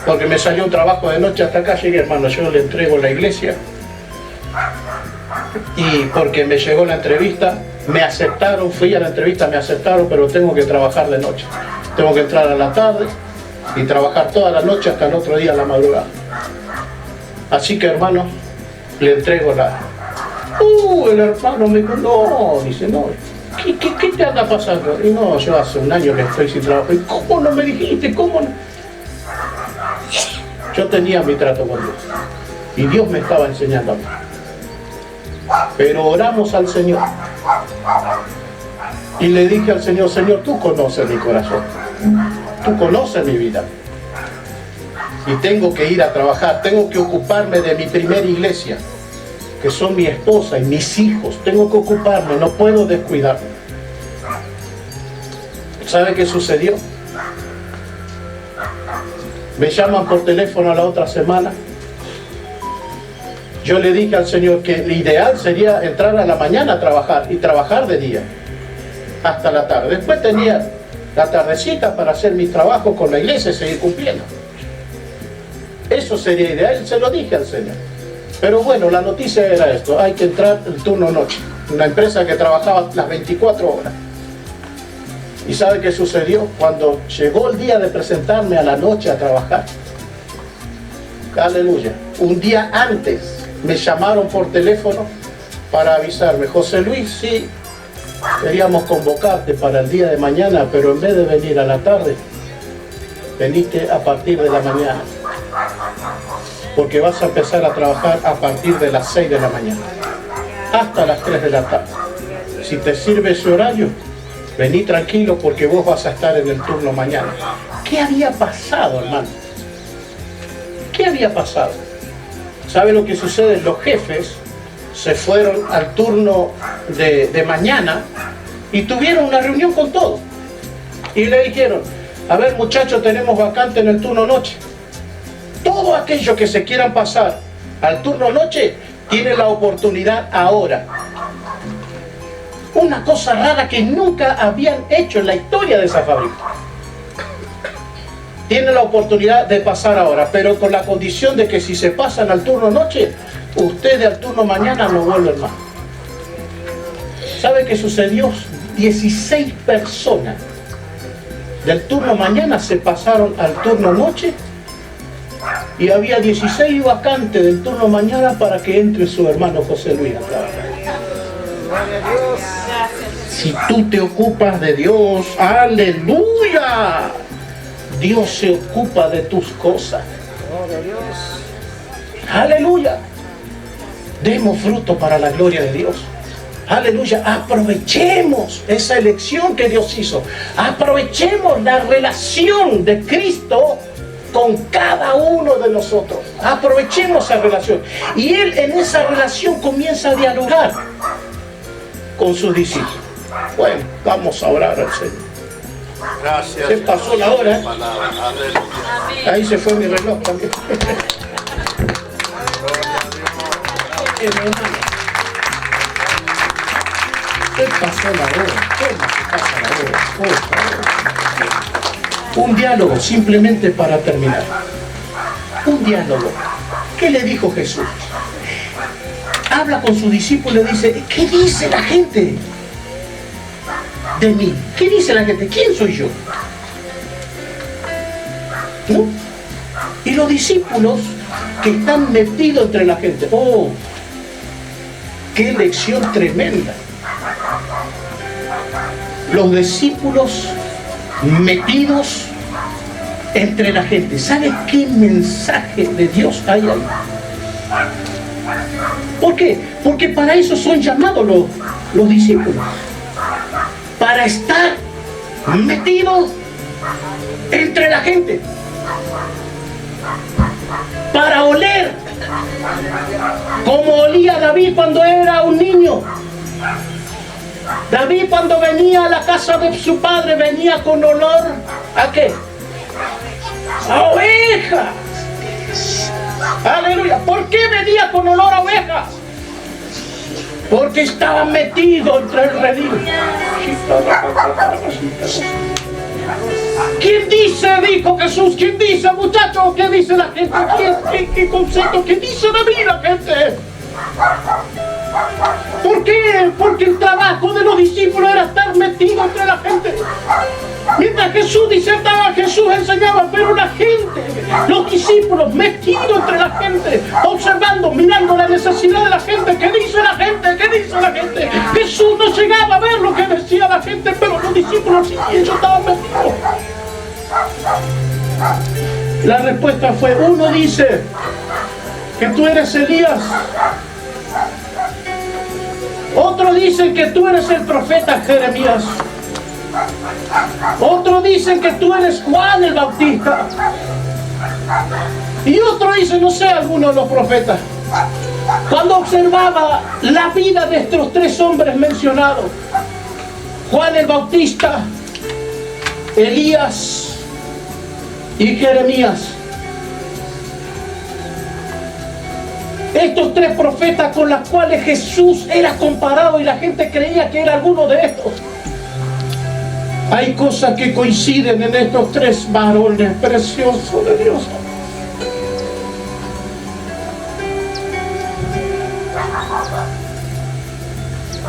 porque me salió un trabajo de noche. Hasta acá llegué, hermano. Yo le entrego la iglesia. Y porque me llegó la entrevista, me aceptaron, fui a la entrevista, me aceptaron, pero tengo que trabajar de noche. Tengo que entrar a la tarde y trabajar toda la noche hasta el otro día a la madrugada. Así que, hermano, le entrego la... el hermano me dijo: no, dice, no, ¿qué te anda pasando? Y no, yo hace un año que estoy sin trabajo. ¿Y cómo no me dijiste? ¿Cómo no? Yo tenía mi trato con Dios y Dios me estaba enseñando a mí. Pero oramos al Señor y le dije al Señor: Señor, tú conoces mi corazón, tú conoces mi vida, y tengo que ir a trabajar, tengo que ocuparme de mi primera iglesia, que son mi esposa y mis hijos. Tengo que ocuparme, no puedo descuidarme. ¿Sabe qué sucedió? Me llaman por teléfono la otra semana. Yo le dije al Señor que lo ideal sería entrar a la mañana a trabajar y trabajar de día hasta la tarde. Después tenía la tardecita para hacer mi trabajo con la iglesia y seguir cumpliendo. Eso sería ideal, se lo dije al Señor. Pero bueno, la noticia era esto: hay que entrar el turno noche. Una empresa que trabajaba las 24 horas. ¿Y sabe qué sucedió? Cuando llegó el día de presentarme a la noche a trabajar, aleluya, un día antes me llamaron por teléfono para avisarme: José Luis, sí, queríamos convocarte para el día de mañana, pero en vez de venir a la tarde, veniste a partir de la mañana, porque vas a empezar a trabajar a partir de las 6 de la mañana hasta las 3 de la tarde. Si te sirve ese horario, vení tranquilo, porque vos vas a estar en el turno mañana. ¿Qué había pasado, hermano? ¿Qué había pasado? ¿Sabe lo que sucede? Los jefes se fueron al turno de mañana y tuvieron una reunión con todos. Y le dijeron: a ver, muchachos, tenemos vacante en el turno noche. Todos aquellos que se quieran pasar al turno noche tienen la oportunidad ahora. Una cosa rara que nunca habían hecho en la historia de esa fábrica. Tienen la oportunidad de pasar ahora, pero con la condición de que si se pasan al turno noche, ustedes al turno mañana no vuelven más. ¿Sabe qué sucedió? 16 personas del turno mañana se pasaron al turno noche, y había 16 vacantes del turno mañana para que entre su hermano José Luis a trabajar. Si tú te ocupas de Dios, aleluya, Dios se ocupa de tus cosas. Aleluya. Demos fruto para la gloria de Dios. aleluya, aprovechemos esa elección que Dios hizo. Aprovechemos la relación de Cristo con cada uno de nosotros. Aprovechemos esa relación. Y Él en esa relación comienza a dialogar con sus discípulos. Bueno, vamos a orar al Señor. Gracias. Se pasó la hora, ¿eh? Palabra. Aleluya. Ahí se fue mi reloj también. Hermano, ¿qué pasó la hora? ¿Cómo se pasa la hora? Por favor. Un diálogo, simplemente para terminar. Un diálogo. ¿Qué le dijo Jesús? Habla con su discípulo y le dice, ¿qué dice la gente de mí? ¿Qué dice la gente? ¿Quién soy yo? ¿No? Y los discípulos que están metidos entre la gente. ¡Oh! ¡Qué lección tremenda! Los discípulos metidos entre la gente. ¿Sabe qué mensaje de Dios hay ahí? ¿Por qué? Porque para eso son llamados los discípulos. Para estar metidos entre la gente. Para oler como olía David cuando era un niño. David cuando venía a la casa de su padre venía con olor ¿a qué? A oveja. Aleluya. ¿Por qué venía con olor a oveja? Porque estaba metido entre el redil. ¿Quién dice, dijo Jesús? ¿Quién dice, muchachos? ¿Qué dice la gente? ¿Qué concepto? ¿Qué dice de mí la gente? ¿Por qué? Porque el trabajo de los discípulos era estar metido entre la gente. Mientras Jesús disertaba, Jesús enseñaba, pero la gente, los discípulos metidos entre la gente, observando, mirando la necesidad de la gente. ¿Qué dice la gente? ¿Qué dice la gente? Jesús no llegaba a ver lo que decía la gente, pero los discípulos sí, ellos estaban metidos. La respuesta fue, uno dice que tú eres Elías. Otros dicen que tú eres el profeta Jeremías. Otros dicen que tú eres Juan el Bautista. Y otros dicen, no sé, algunos de los profetas. Cuando observaba la vida de estos tres hombres mencionados, Juan el Bautista, Elías y Jeremías, estos tres profetas con los cuales Jesús era comparado y la gente creía que era alguno de estos. Hay cosas que coinciden en estos tres varones preciosos de Dios.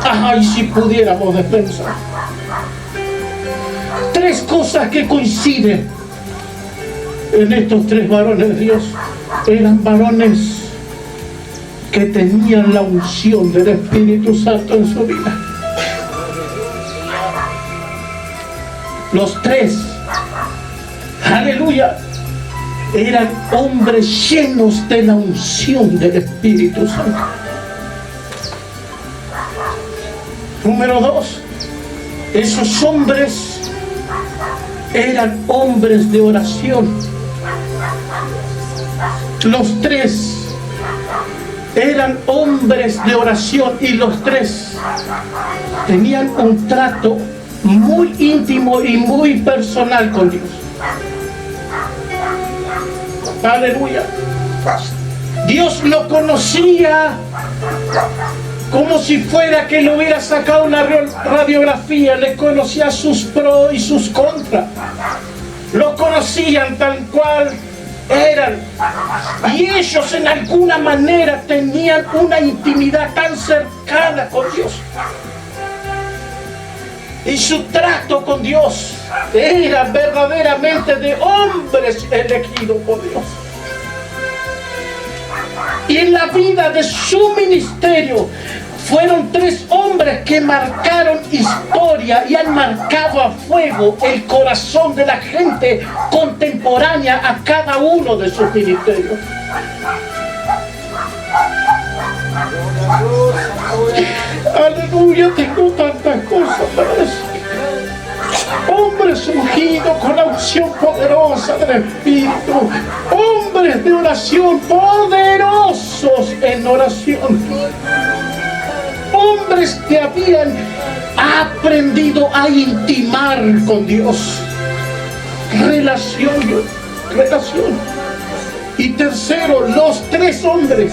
Ay, si pudiéramos pensar. Tres cosas que coinciden en estos tres varones de Dios. Eran varones que tenían la unción del Espíritu Santo en su vida. Los tres, aleluya, eran hombres llenos de la unción del Espíritu Santo. Número dos, esos hombres eran hombres de oración. Los tres eran hombres de oración y los tres tenían un trato muy íntimo y muy personal con Dios. Aleluya. Dios lo conocía como si fuera que le hubiera sacado una radiografía. Le conocía sus pros y sus contras. Lo conocían tal cual eran. Y ellos en alguna manera tenían una intimidad tan cercana con Dios. Y su trato con Dios era verdaderamente de hombres elegidos por Dios. Y en la vida de su ministerio fueron tres hombres que marcaron historia y han marcado a fuego el corazón de la gente contemporánea a cada uno de sus ministerios. Aleluya, tengo tantas cosas para decir. Hombres ungidos con la unción poderosa del Espíritu. Hombres de oración, poderosos en oración. Hombres que habían aprendido a intimar con Dios. Relación. Y tercero, los tres hombres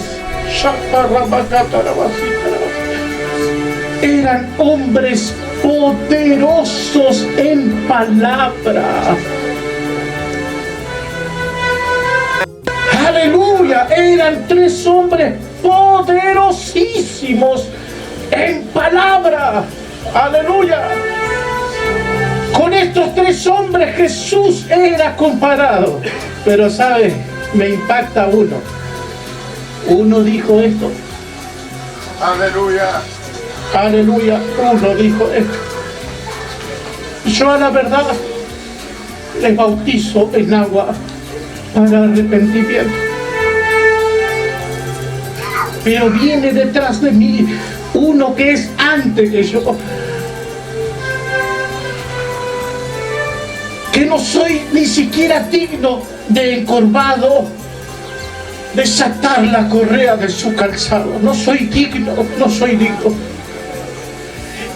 eran hombres poderosos en palabra. Aleluya, eran tres hombres poderosísimos en palabra. Aleluya. Con estos tres hombres Jesús era comparado. Pero ¿sabe? Me impacta uno. Uno dijo esto. Aleluya. Aleluya, uno dijo esto. Yo a la verdad les bautizo en agua para arrepentimiento. Pero viene detrás de mí uno que es antes que yo. Que no soy ni siquiera digno de encorvado desatar la correa de su calzado. No soy digno.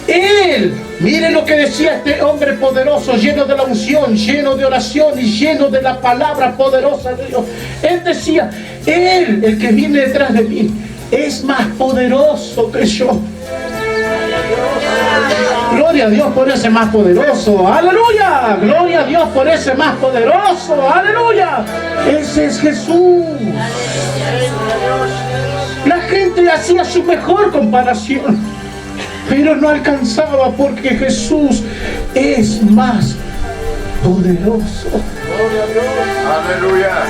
Él, mire lo que decía este hombre poderoso, lleno de la unción, lleno de oración y lleno de la palabra poderosa de Dios. Él decía, él, el que viene detrás de mí, es más poderoso que yo. Gloria a Dios por ese más poderoso. Aleluya. Gloria a Dios por ese más poderoso. Aleluya. Ese es Jesús. La gente hacía su mejor comparación, pero no alcanzaba porque Jesús es más poderoso. Aleluya.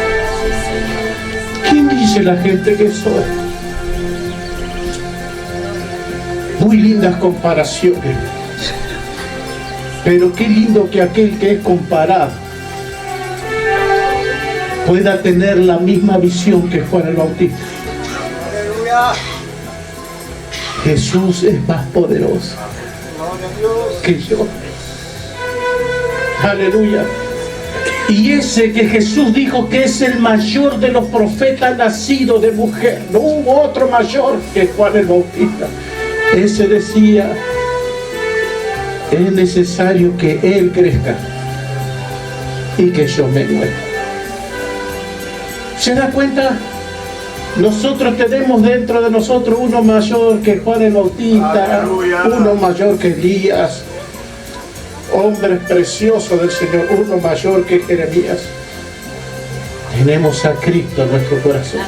¿Quién dice la gente que soy? Muy lindas comparaciones. Pero qué lindo que aquel que es comparado pueda tener la misma visión que Juan el Bautista. Jesús es más poderoso que yo. Aleluya. Y ese que Jesús dijo que es el mayor de los profetas nacido de mujer. No hubo otro mayor que Juan el Bautista. Ese decía, es necesario que Él crezca y que yo me mueva. ¿Se da cuenta? Nosotros tenemos dentro de nosotros uno mayor que Juan el Bautista, Aleluya. Uno mayor que Elías, hombres preciosos del Señor, uno mayor que Jeremías. Tenemos a Cristo en nuestro corazón.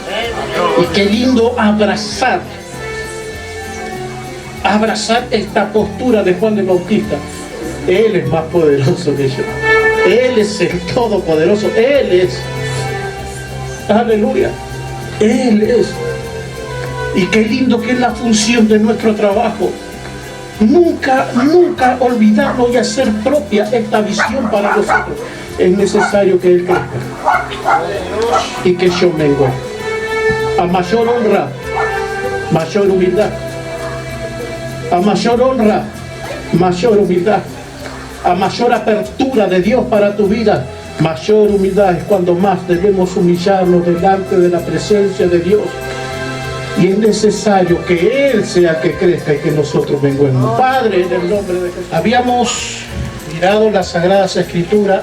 Y qué lindo abrazar esta postura de Juan el Bautista. Él es más poderoso que yo. Él es el Todopoderoso. Él es. Aleluya. Él es. Y qué lindo que es la función de nuestro trabajo. Nunca olvidarnos y hacer propia esta visión para nosotros. Es necesario que Él crezca y que yo mengue. A mayor honra, mayor humildad. A mayor honra, mayor humildad. A mayor apertura de Dios para tu vida, mayor humildad es cuando más debemos humillarnos delante de la presencia de Dios. Y es necesario que Él sea el que crezca y que nosotros menguemos. Padre, en el nombre de Jesús. Habíamos mirado las Sagradas Escrituras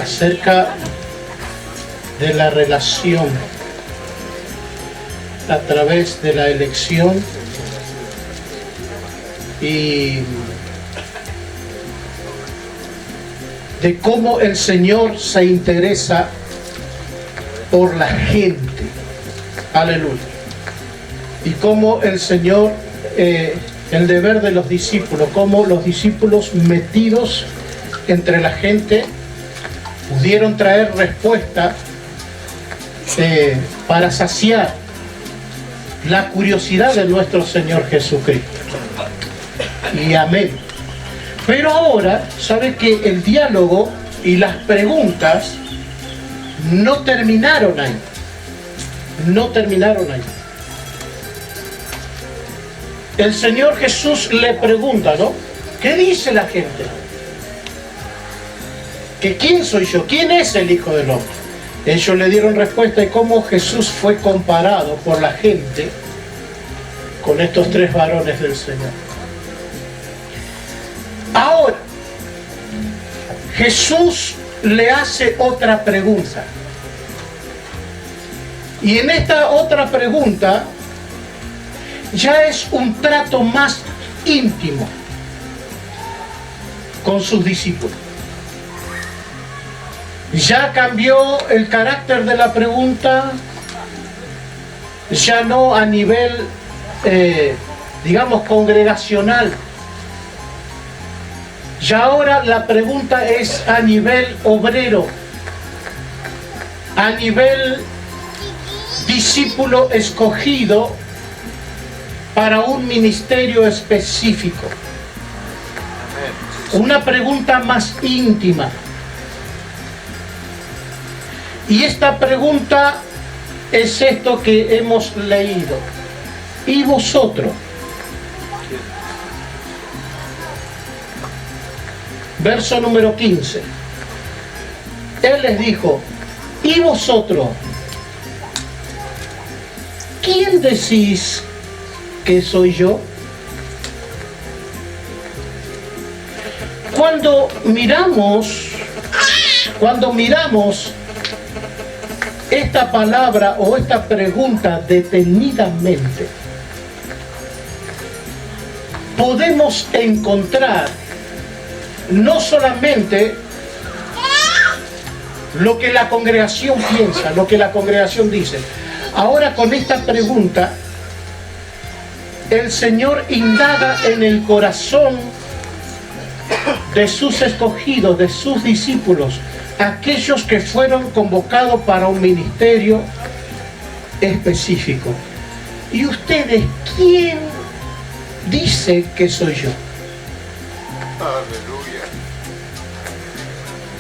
acerca de la relación a través de la elección y de cómo el Señor se interesa por la gente. Aleluya. Y cómo el Señor, el deber de los discípulos, cómo los discípulos metidos entre la gente pudieron traer respuesta para saciar la curiosidad de nuestro Señor Jesucristo. Y amén. Pero ahora, ¿sabe que el diálogo y las preguntas no terminaron ahí? no terminaron ahí. El Señor Jesús le pregunta, ¿no? ¿Qué dice la gente? ¿Que quién soy yo? ¿Quién es el Hijo del Hombre? Ellos le dieron respuesta de cómo Jesús fue comparado por la gente con estos tres varones del Señor. Ahora, Jesús le hace otra pregunta. Y en esta otra pregunta ya es un trato más íntimo con sus discípulos. Ya cambió el carácter de la pregunta, ya no a nivel, digamos, congregacional. Ya ahora la pregunta es a nivel obrero, a nivel discípulo escogido para un ministerio específico. Una pregunta más íntima. Y esta pregunta es esto que hemos leído. ¿Y vosotros? Verso número 15. Él les dijo, ¿y vosotros? ¿Quién decís que soy yo? Cuando miramos esta palabra o esta pregunta detenidamente, podemos encontrar no solamente lo que la congregación piensa, lo que la congregación dice. Ahora con esta pregunta, el Señor indaga en el corazón de sus escogidos, de sus discípulos, aquellos que fueron convocados para un ministerio específico. ¿Y ustedes quién dice que soy yo? Aleluya.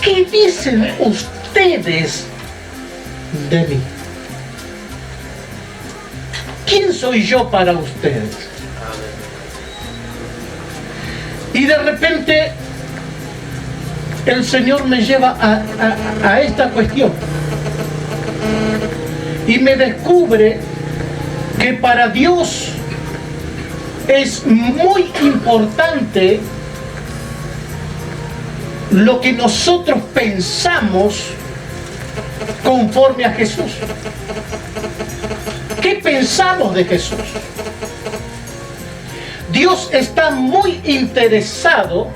¿Qué dicen ustedes de mí? ¿Quién soy yo para ustedes? Y de repente el Señor me lleva a esta cuestión y me descubre que para Dios es muy importante lo que nosotros pensamos conforme a Jesús. ¿Qué pensamos de Jesús? Dios está muy interesado,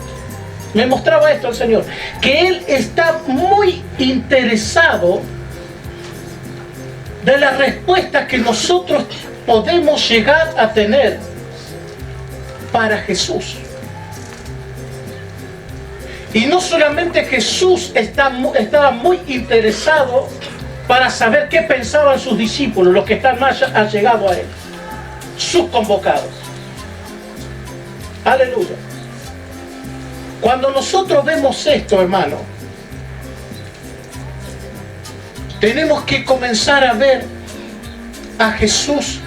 me mostraba esto el Señor, que Él está muy interesado de la respuesta que nosotros podemos llegar a tener para Jesús. Y no solamente Jesús estaba muy interesado para saber qué pensaban sus discípulos, los que están más allegados a Él, sus convocados. Aleluya. Cuando nosotros vemos esto, hermano, tenemos que comenzar a ver a Jesús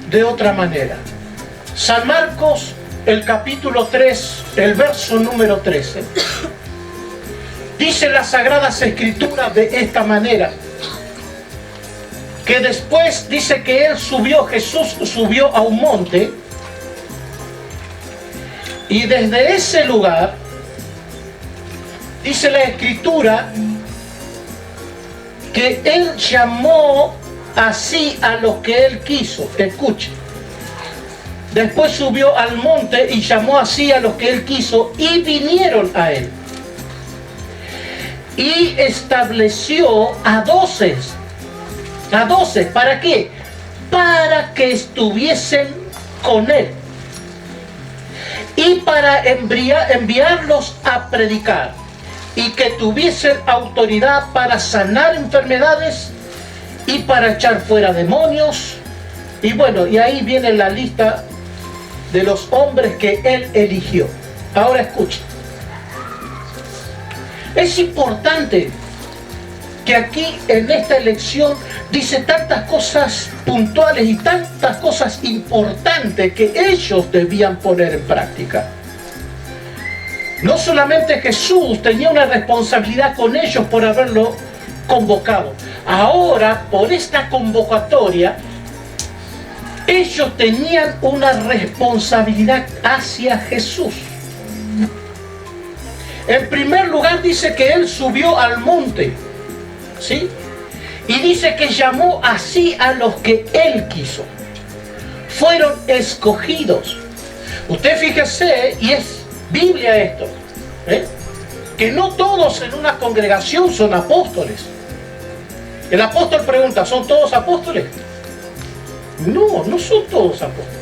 de otra manera. San Marcos, el capítulo 3, el verso número 13, dice las Sagradas Escrituras de esta manera, que después dice que Jesús subió a un monte, y desde ese lugar, dice la Escritura, que Él llamó así a los que Él quiso. Escuche. Después subió al monte y llamó así a los que Él quiso y vinieron a Él. Y estableció a 12. ¿A 12? ¿Para qué? Para que estuviesen con Él. Y para enviarlos a predicar. Y que tuviesen autoridad para sanar enfermedades y para echar fuera demonios. Y bueno, y ahí viene la lista de los hombres que Él eligió. Ahora escuchen. Es importante que aquí en esta elección dice tantas cosas puntuales y tantas cosas importantes que ellos debían poner en práctica. No solamente Jesús tenía una responsabilidad con ellos por haberlo convocado. Ahora, por esta convocatoria, ellos tenían una responsabilidad hacia Jesús. En primer lugar dice que Él subió al monte, ¿sí? Y dice que llamó así a los que Él quiso. Fueron escogidos. Usted fíjese, y es Biblia esto, que no todos en una congregación son apóstoles. El apóstol pregunta, ¿son todos apóstoles? No, no son todos apóstoles.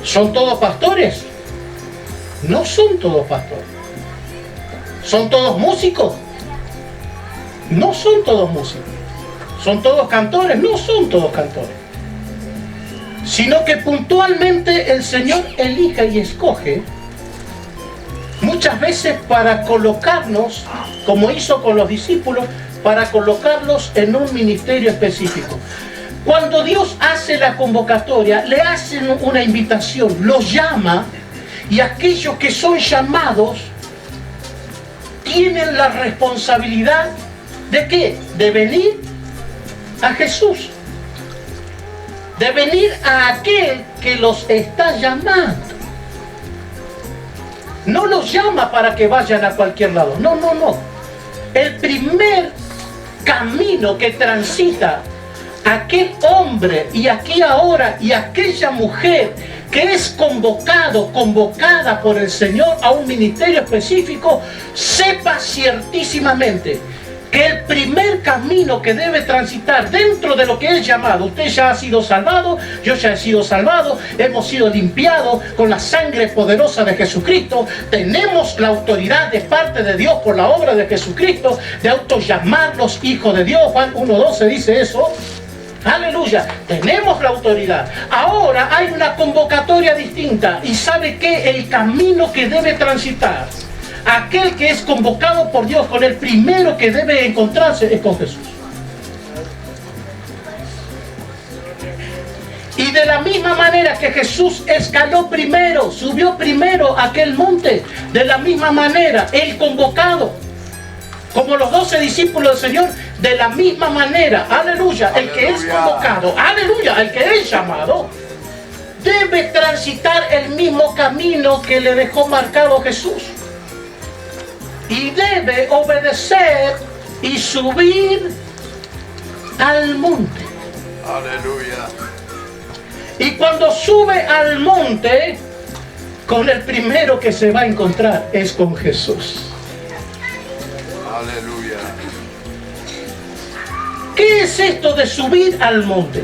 ¿Son todos pastores? No son todos pastores. ¿Son todos músicos? No son todos músicos. ¿Son todos cantores? No son todos cantores. Sino que puntualmente el Señor elige y escoge muchas veces para colocarnos, como hizo con los discípulos, para colocarlos en un ministerio específico. Cuando Dios hace la convocatoria, le hacen una invitación, los llama, y aquellos que son llamados tienen la responsabilidad ¿de qué? De venir a Jesús, de venir a aquel que los está llamando. No los llama para que vayan a cualquier lado, no, no, no. El primer camino que transita aquel hombre y aquí ahora y aquella mujer que es convocada por el Señor a un ministerio específico, sepa ciertísimamente que el primer camino que debe transitar dentro de lo que es llamado, usted ya ha sido salvado, yo ya he sido salvado, hemos sido limpiados con la sangre poderosa de Jesucristo, tenemos la autoridad de parte de Dios por la obra de Jesucristo de autollamarnos hijos de Dios. Juan 1:12 dice eso. Aleluya, tenemos la autoridad. Ahora hay una convocatoria distinta y ¿sabe qué? El camino que debe transitar aquel que es convocado por Dios, con el primero que debe encontrarse es con Jesús. Y de la misma manera que Jesús escaló primero, subió primero a aquel monte, de la misma manera el convocado, como los 12 discípulos del Señor, de la misma manera, aleluya, el que es convocado, aleluya, el que es llamado, debe transitar el mismo camino que le dejó marcado Jesús. Y debe obedecer y subir al monte. Aleluya. Y cuando sube al monte, con el primero que se va a encontrar es con Jesús. Aleluya. ¿Qué es esto de subir al monte?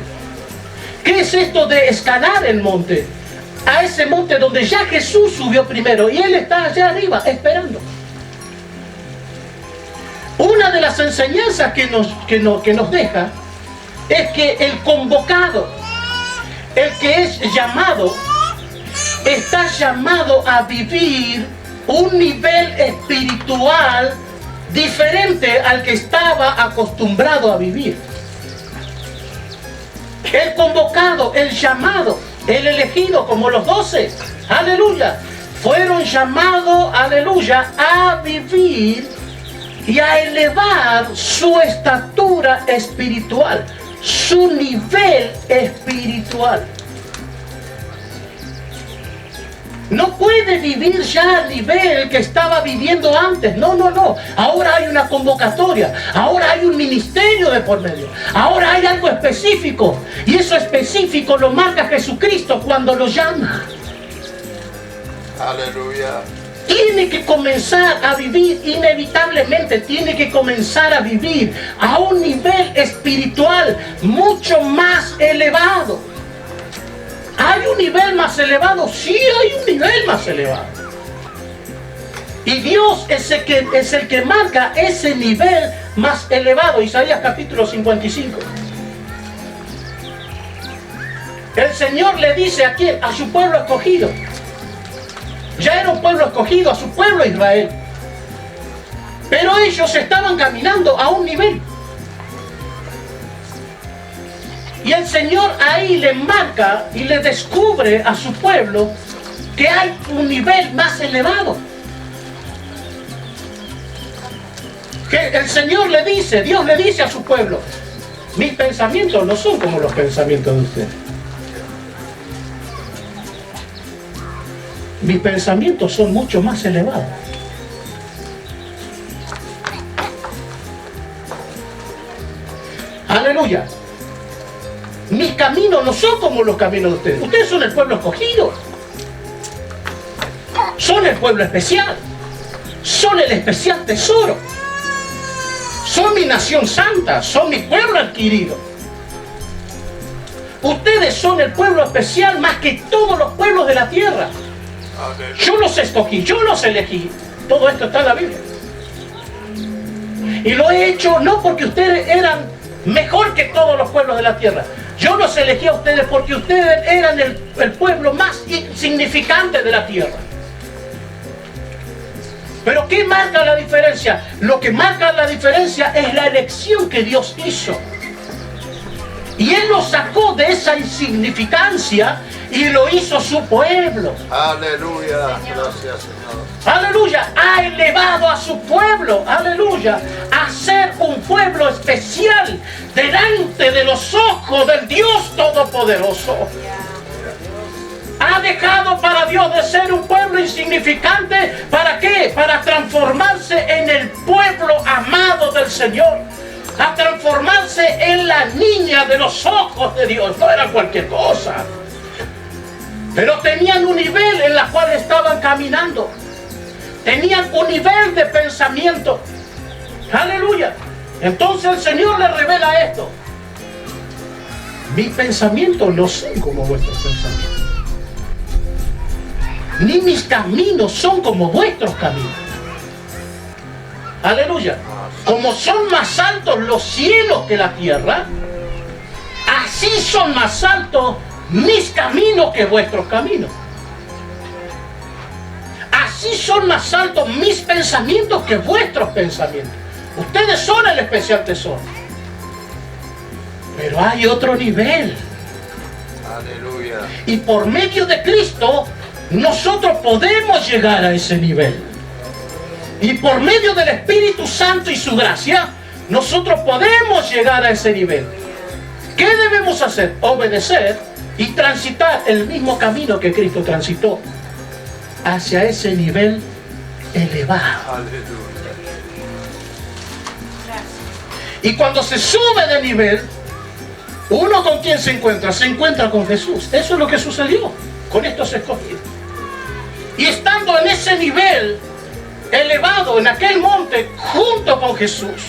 ¿Qué es esto de escalar el monte? A ese monte donde ya Jesús subió primero y Él está allá arriba esperando. Una de las enseñanzas que nos deja es que el convocado, el que es llamado, está llamado a vivir un nivel espiritual diferente al que estaba acostumbrado a vivir. El convocado, el llamado, el elegido, como los 12, aleluya, fueron llamados, aleluya, a vivir y a elevar su estatura espiritual, su nivel espiritual. No puede vivir ya al nivel que estaba viviendo antes. No, no, no. Ahora hay una convocatoria. Ahora hay un ministerio de por medio. Ahora hay algo específico. Y eso específico lo marca Jesucristo cuando lo llama. Aleluya. Tiene que comenzar a vivir, inevitablemente tiene que comenzar a vivir a un nivel espiritual mucho más elevado. ¿Hay un nivel más elevado? Sí, hay un nivel más elevado. Y Dios es el que marca ese nivel más elevado. Isaías capítulo 55. El Señor le dice a quién, a su pueblo escogido. Ya era un pueblo escogido, a su pueblo Israel. Pero ellos estaban caminando a un nivel. Y el Señor ahí le marca y le descubre a su pueblo que hay un nivel más elevado. Que el Señor le dice, Dios le dice a su pueblo, mis pensamientos no son como los pensamientos de ustedes. Mis pensamientos son mucho más elevados. Aleluya. Mis caminos no son como los caminos de ustedes. Ustedes son el pueblo escogido. Son el pueblo especial. Son el especial tesoro. Son mi nación santa. Son mi pueblo adquirido. Ustedes son el pueblo especial más que todos los pueblos de la tierra. Yo los escogí, yo los elegí. Todo esto está en la Biblia. Y lo he hecho no porque ustedes eran mejor que todos los pueblos de la tierra. Yo los elegí a ustedes porque ustedes eran el pueblo más insignificante de la tierra. Pero ¿qué marca la diferencia? Lo que marca la diferencia es la elección que Dios hizo. Y Él los sacó de esa insignificancia y lo hizo su pueblo. Aleluya. Gracias, Señor. Aleluya. Ha elevado a su pueblo. Aleluya. A ser un pueblo especial delante de los ojos del Dios Todopoderoso. Ha dejado para Dios de ser un pueblo insignificante. ¿Para qué? Para transformarse en el pueblo amado del Señor. A transformarse en la niña de los ojos de Dios. No era cualquier cosa. Pero tenían un nivel en el cual estaban caminando. Tenían un nivel de pensamiento. Aleluya. Entonces el Señor les revela esto. Mis pensamientos no son como vuestros pensamientos. Ni mis caminos son como vuestros caminos. Aleluya. Como son más altos los cielos que la tierra, así son más altos mis caminos que vuestros caminos. Así son más altos mis pensamientos que vuestros pensamientos. Ustedes son el especial tesoro. Pero hay otro nivel. Aleluya. Y por medio de Cristo, nosotros podemos llegar a ese nivel. Y por medio del Espíritu Santo y su gracia, nosotros podemos llegar a ese nivel. ¿Qué debemos hacer? Obedecer y transitar el mismo camino que Cristo transitó hacia ese nivel elevado. Aleluya. Y cuando se sube de nivel, ¿uno con quién se encuentra? Se encuentra con Jesús. Eso es lo que sucedió con estos escogidos. Y estando en ese nivel elevado, en aquel monte, junto con Jesús,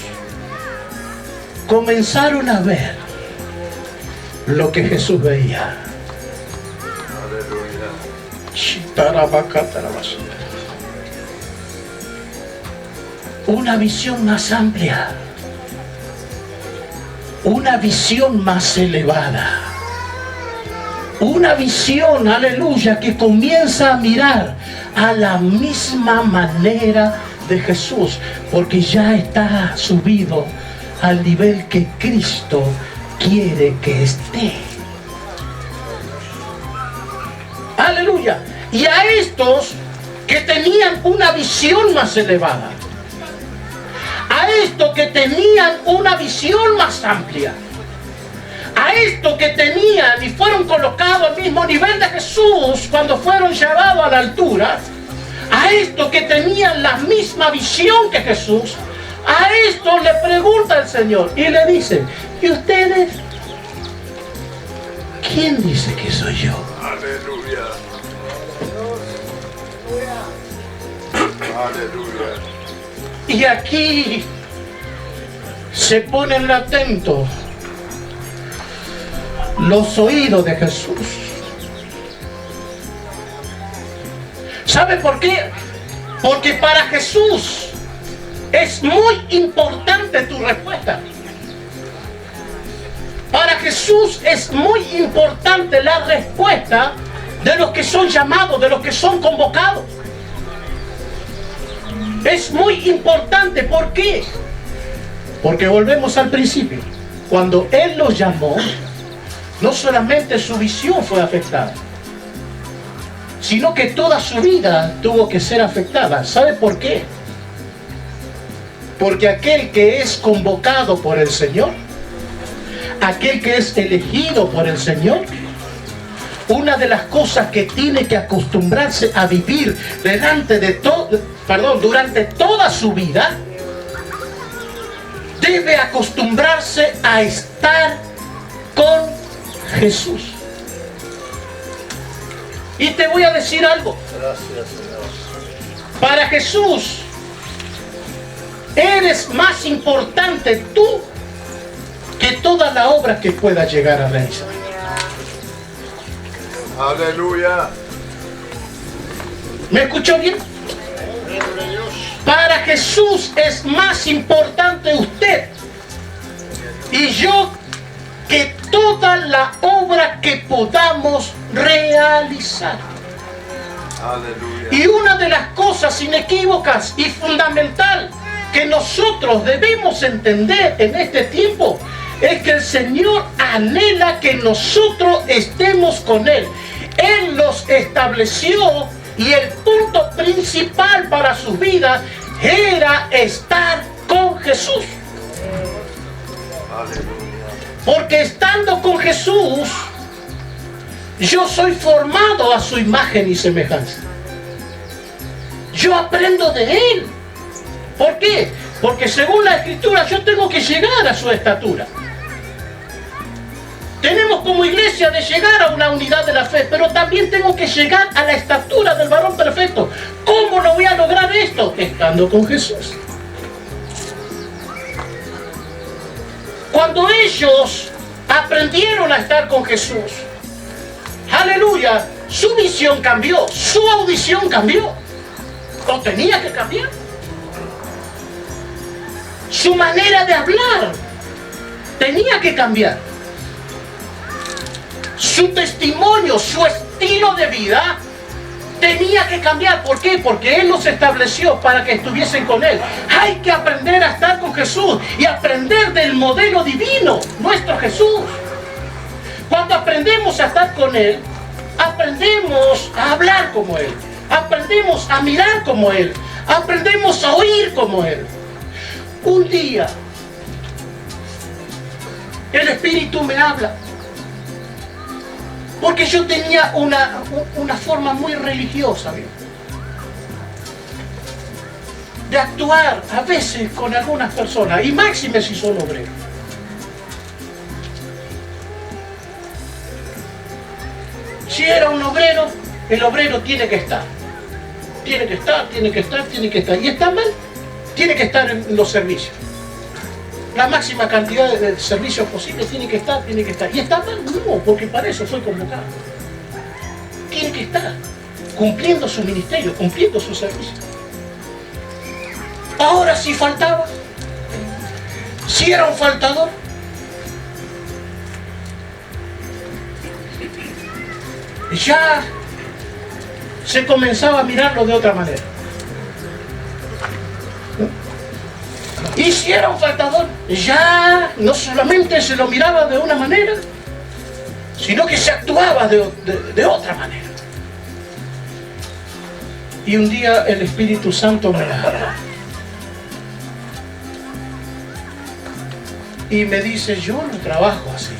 comenzaron a ver lo que Jesús veía. Aleluya. Una visión más amplia, una visión más elevada, una visión, aleluya, que comienza a mirar a la misma manera de Jesús, porque ya está subido al nivel que Cristo quiere que esté. Aleluya. Y a estos que tenían una visión más elevada, a estos que tenían una visión más amplia, a estos que tenían y fueron colocados al mismo nivel de Jesús cuando fueron llevados a la altura, a estos que tenían la misma visión que Jesús, a estos le pregunta el Señor y le dice: ¿y ustedes? ¿Quién dice que soy yo? Aleluya. Aleluya. Y aquí se ponen atentos los oídos de Jesús. ¿Sabe por qué? Porque para Jesús es muy importante tu respuesta. Para Jesús es muy importante la respuesta de los que son llamados, de los que son convocados. Es muy importante. ¿Por qué? Porque volvemos al principio. Cuando Él los llamó, no solamente su visión fue afectada, sino que toda su vida tuvo que ser afectada. ¿Sabe por qué? Porque aquel que es convocado por el Señor, aquel que es elegido por el Señor, una de las cosas que tiene que acostumbrarse a vivir durante toda su vida, debe acostumbrarse a estar con Jesús. Y te voy a decir algo. Gracias, Señor. Para Jesús, eres más importante tú que toda la obra que puedas llegar a realizar. Aleluya. ¿Me escuchó bien? Para Jesús es más importante usted y yo que toda la obra que podamos realizar. Aleluya. Y una de las cosas inequívocas y fundamental que nosotros debemos entender en este tiempo es que el Señor anhela que nosotros estemos con Él. Él los estableció y el punto principal para sus vidas era estar con Jesús. Aleluya. Porque estando con Jesús, yo soy formado a su imagen y semejanza. Yo aprendo de Él. ¿Por qué? Porque según la Escritura yo tengo que llegar a su estatura. Tenemos como iglesia de llegar a una unidad de la fe, pero también tengo que llegar a la estatura del varón perfecto. ¿Cómo lo voy a lograr esto? Estando con Jesús. Cuando ellos aprendieron a estar con Jesús, aleluya, su visión cambió, su audición cambió. ¿No tenía que cambiar? Su manera de hablar tenía que cambiar. Su testimonio, su estilo de vida tenía que cambiar. ¿Por qué? Porque Él los estableció para que estuviesen con Él. Hay que aprender a estar con Jesús y aprender del modelo divino, nuestro Jesús. Cuando aprendemos a estar con Él, aprendemos a hablar como Él, aprendemos a mirar como Él, aprendemos a oír como Él. Un día, el Espíritu me habla. Porque yo tenía una forma muy religiosa, ¿bien?, de actuar a veces con algunas personas, y máxime si son obreros. Si era un obrero, el obrero tiene que estar. Tiene que estar, tiene que estar, tiene que estar. Y está mal, tiene que estar en los servicios. La máxima cantidad de servicios posibles tiene que estar, tiene que estar. ¿Y está mal? No, porque para eso fue convocado. Tiene que estar cumpliendo su ministerio, cumpliendo su servicio. Ahora si faltaba, si era un faltador, ya se comenzaba a mirarlo de otra manera. Y si era un faltador, ya no solamente se lo miraba de una manera, sino que se actuaba de otra manera. Y un día el Espíritu Santo me habla y me dice: yo no trabajo así.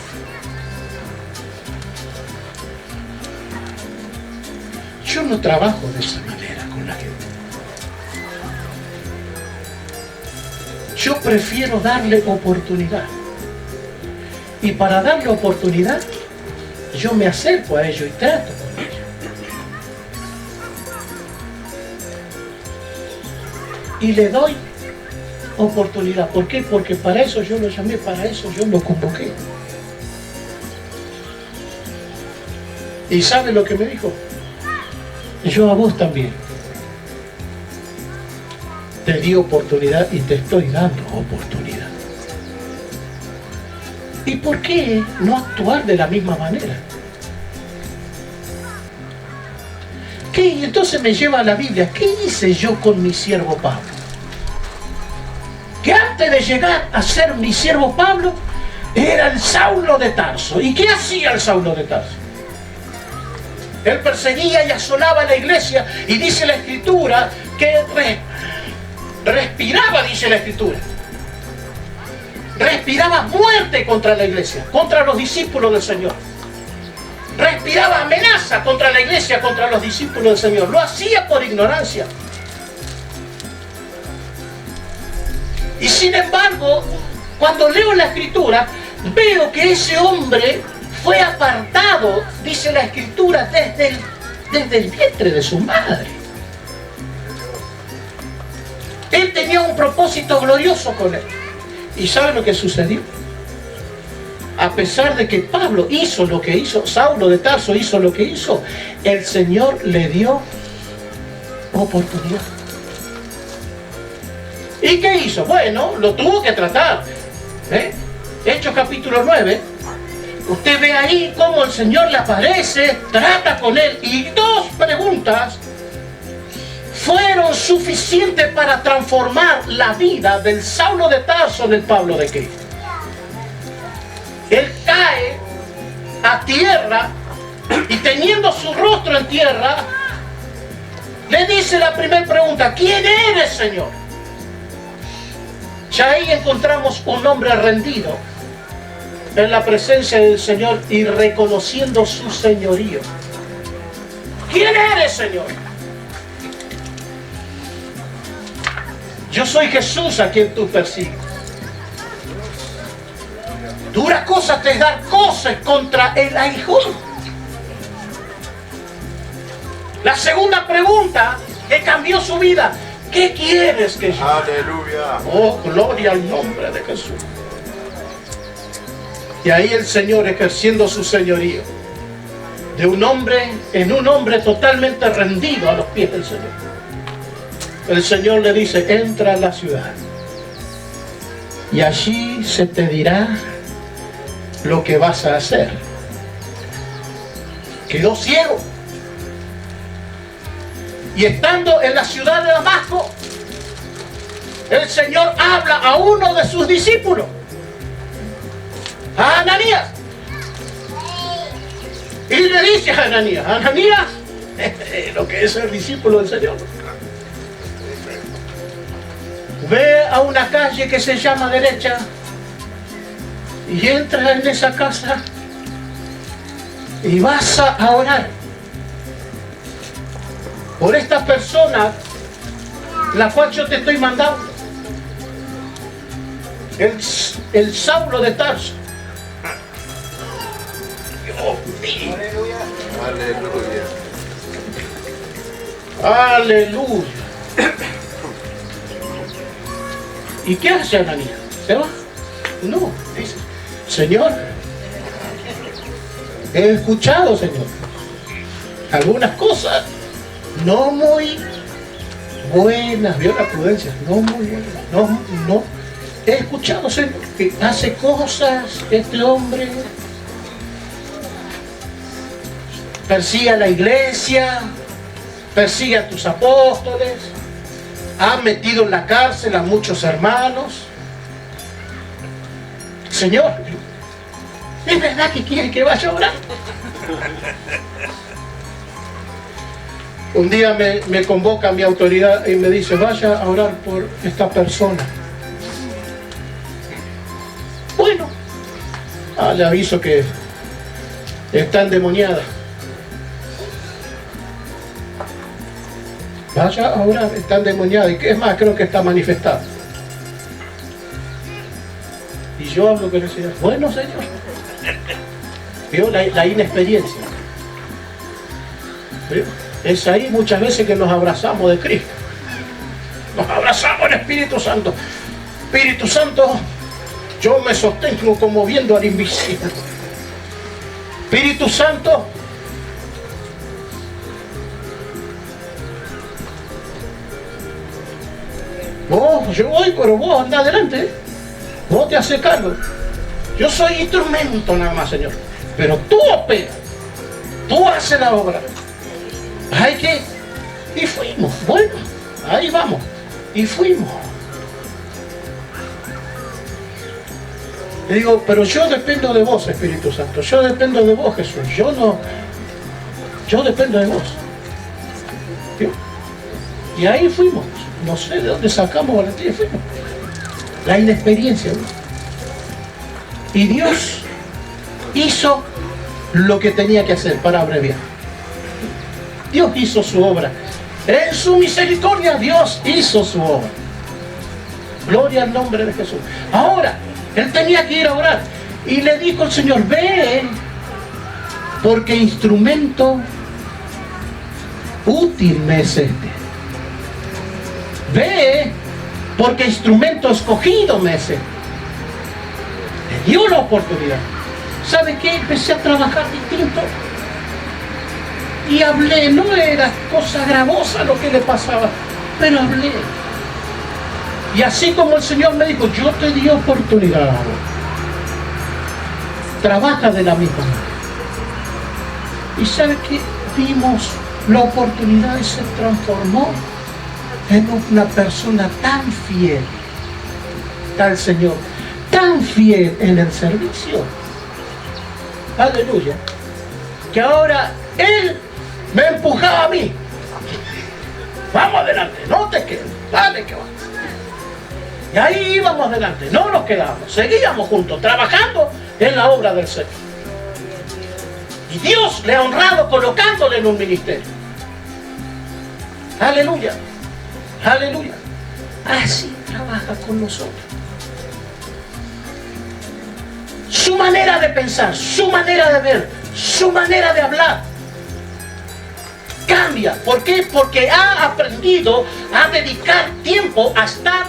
Yo no trabajo de esa manera con la gente. Yo prefiero darle oportunidad. Y para darle oportunidad, yo me acerco a ellos y trato con ellos. Y le doy oportunidad. ¿Por qué? Porque para eso yo lo llamé, para eso yo lo convoqué. ¿Y sabe lo que me dijo? Yo a vos también te di oportunidad y te estoy dando oportunidad. ¿Y por qué no actuar de la misma manera? ¿Qué? Entonces me lleva a la Biblia. ¿Qué hice yo con mi siervo Pablo? Que antes de llegar a ser mi siervo Pablo, era el Saulo de Tarso. ¿Y qué hacía el Saulo de Tarso? Él perseguía y asolaba la iglesia, y dice la Escritura que respiraba, dice la Escritura. Respiraba muerte contra la iglesia, contra los discípulos del Señor. Respiraba amenaza contra la iglesia, contra los discípulos del Señor. Lo hacía por ignorancia. Y sin embargo, cuando leo la Escritura, veo que ese hombre fue apartado, dice la Escritura, desde el vientre de su madre. Él tenía un propósito glorioso con él. ¿Y sabe lo que sucedió? A pesar de que Pablo hizo lo que hizo, Saulo de Tarso hizo lo que hizo, el Señor le dio oportunidad. ¿Y qué hizo? Bueno, lo tuvo que tratar. Hechos capítulo 9. Usted ve ahí cómo el Señor le aparece, trata con él, y 2 preguntas fueron suficientes para transformar la vida del Saulo de Tarso en el Pablo de Cristo. Él cae a tierra y, teniendo su rostro en tierra, le dice la primera pregunta: ¿quién eres, Señor? Ya ahí encontramos un hombre rendido en la presencia del Señor y reconociendo su señorío. ¿Quién eres, Señor? Yo soy Jesús a quien tú persigues. Dura cosa te es dar cosas contra el aguijón. La segunda pregunta que cambió su vida: ¿qué quieres que yo haga? Aleluya. Oh, gloria al nombre de Jesús. Y ahí el Señor, ejerciendo su señorío de un hombre en un hombre totalmente rendido a los pies del Señor, el Señor le dice: entra a la ciudad y allí se te dirá lo que vas a hacer. Quedó ciego, y estando en la ciudad de Damasco, el Señor habla a uno de sus discípulos, a Ananías, y le dice a Ananías: Ananías, lo que es el discípulo del Señor, ve a una calle que se llama derecha y entra en esa casa y vas a orar por esta persona, la cual yo te estoy mandando, el Saulo de Tarso. Dios mío. Aleluya. Aleluya. ¿Y qué hace Ananías? ¿Se va? No, dice: Señor, he escuchado, Señor, algunas cosas no muy buenas. Vio la prudencia, no muy buenas. No. He escuchado, Señor, que hace cosas este hombre. Persigue a la iglesia, persigue a tus apóstoles, ha metido en la cárcel a muchos hermanos. Señor, ¿es verdad que quiere que vaya a orar? Un día me convoca mi autoridad y me dice: vaya a orar por esta persona. Bueno, le aviso que está endemoniada. Vaya a orar, está endemoniada. Y es más, creo que está manifestada. Y yo hablo con el Señor: bueno, Señor. Vio la inexperiencia. ¿Vio? Es ahí muchas veces que nos abrazamos de Cristo. Nos abrazamos del Espíritu Santo. Espíritu Santo, yo me sostengo como viendo al invisible. Espíritu Santo, yo voy, pero vos anda adelante. Vos te haces cargo. Yo soy instrumento nada más, Señor. Pero tú operas. Tú haces la obra. Hay que... Y fuimos, bueno, ahí vamos. Y fuimos. Le digo, pero yo dependo de vos, Espíritu Santo. Yo dependo de vos, Jesús. Yo dependo de vos. ¿Sí? Y ahí fuimos. No sé de dónde sacamos valentía, fuimos. La inexperiencia, ¿no? Y Dios hizo lo que tenía que hacer, para abreviar. Dios hizo su obra. En su misericordia Dios hizo su obra. Gloria al nombre de Jesús. Ahora, él tenía que ir a orar. Y le dijo el Señor, ve, porque instrumento útil me es este. Ve, porque instrumento escogido me es este. Le dio la oportunidad. ¿Sabe qué? Empecé a trabajar distinto. Y hablé, no era cosa gravosa lo que le pasaba, pero hablé. Y así como el Señor me dijo, yo te di oportunidad. Trabaja de la misma manera. Y ¿sabe qué? Dimos la oportunidad y se transformó en una persona tan fiel al Señor, tan fiel en el servicio. Aleluya. Que ahora Él me empujaba a mí. Vamos adelante, no te quedes, dale que vas. Y ahí íbamos adelante, no nos quedamos, seguíamos juntos, trabajando en la obra del Señor. Y Dios le ha honrado colocándole en un ministerio. Aleluya, aleluya. Así trabaja con nosotros. Su manera de pensar, su manera de ver, su manera de hablar cambia. ¿Por qué? Porque ha aprendido a dedicar tiempo a estar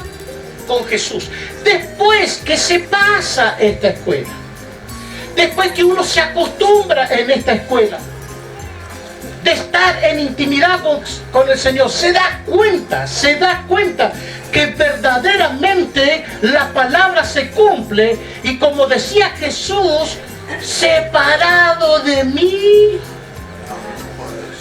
con Jesús. Después que se pasa esta escuela, después que uno se acostumbra en esta escuela de estar en intimidad con el Señor, se da cuenta que verdaderamente la palabra se cumple. Y como decía Jesús, separado de mí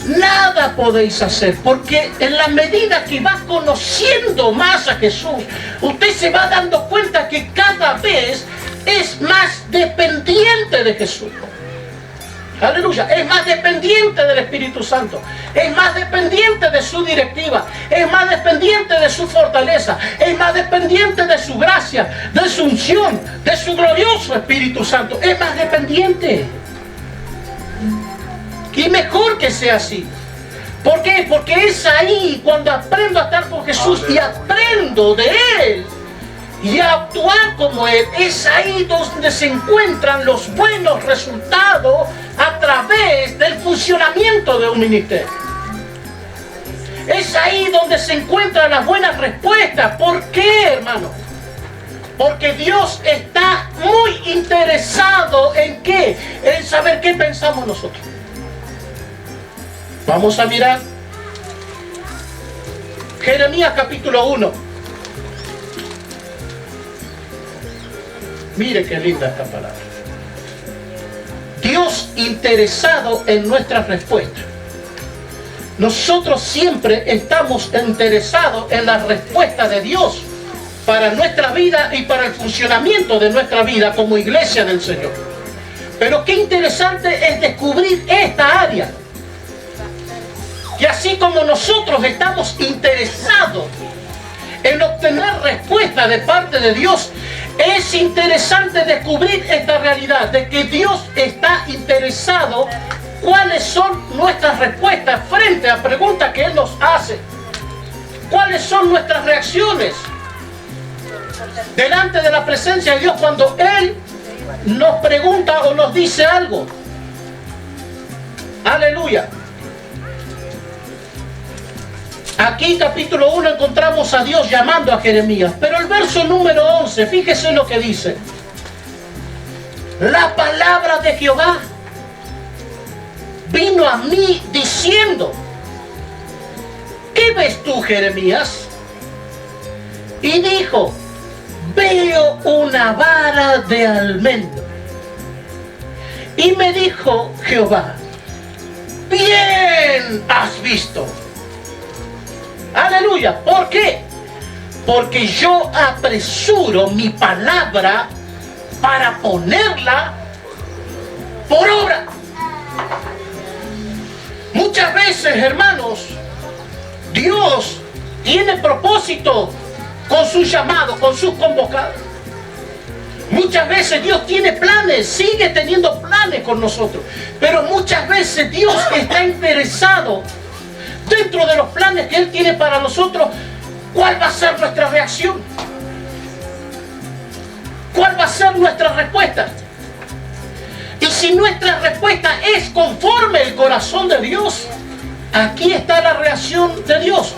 nada podéis hacer, porque en la medida que va conociendo más a Jesús, usted se va dando cuenta que cada vez es más dependiente de Jesús. Aleluya, es más dependiente del Espíritu Santo, es más dependiente de su directiva, es más dependiente de su fortaleza, es más dependiente de su gracia, de su unción, de su glorioso Espíritu Santo, es más dependiente. Y mejor que sea así. ¿Por qué? Porque es ahí cuando aprendo a estar con Jesús y aprendo de Él y a actuar como Él, es ahí donde se encuentran los buenos resultados a través del funcionamiento de un ministerio. Es ahí donde se encuentran las buenas respuestas. ¿Por qué, hermano? Porque Dios está muy interesado en qué, en saber qué pensamos nosotros. Vamos a mirar Jeremías capítulo 1. Mire qué linda esta palabra. Dios interesado en nuestras respuestas. Nosotros siempre estamos interesados en la respuesta de Dios para nuestra vida y para el funcionamiento de nuestra vida como iglesia del Señor. Pero qué interesante es descubrir esta área. Y así como nosotros estamos interesados en obtener respuesta de parte de Dios, es interesante descubrir esta realidad de que Dios está interesado cuáles son nuestras respuestas frente a preguntas que Él nos hace. ¿Cuáles son nuestras reacciones delante de la presencia de Dios cuando Él nos pregunta o nos dice algo? Aleluya. Aquí capítulo 1 encontramos a Dios llamando a Jeremías. Pero el verso número 11, fíjese lo que dice. La palabra de Jehová vino a mí diciendo, ¿qué ves tú, Jeremías? Y dijo, veo una vara de almendro. Y me dijo Jehová, bien has visto. Aleluya. ¿Por qué? Porque yo apresuro mi palabra para ponerla por obra. Muchas veces, hermanos, Dios tiene propósito con su llamado, con sus convocados. Muchas veces Dios tiene planes, sigue teniendo planes con nosotros. Pero muchas veces Dios está interesado dentro de los planes que Él tiene para nosotros. ¿Cuál va a ser nuestra reacción? ¿Cuál va a ser nuestra respuesta? Y si nuestra respuesta es conforme el corazón de Dios, aquí está la reacción de Dios.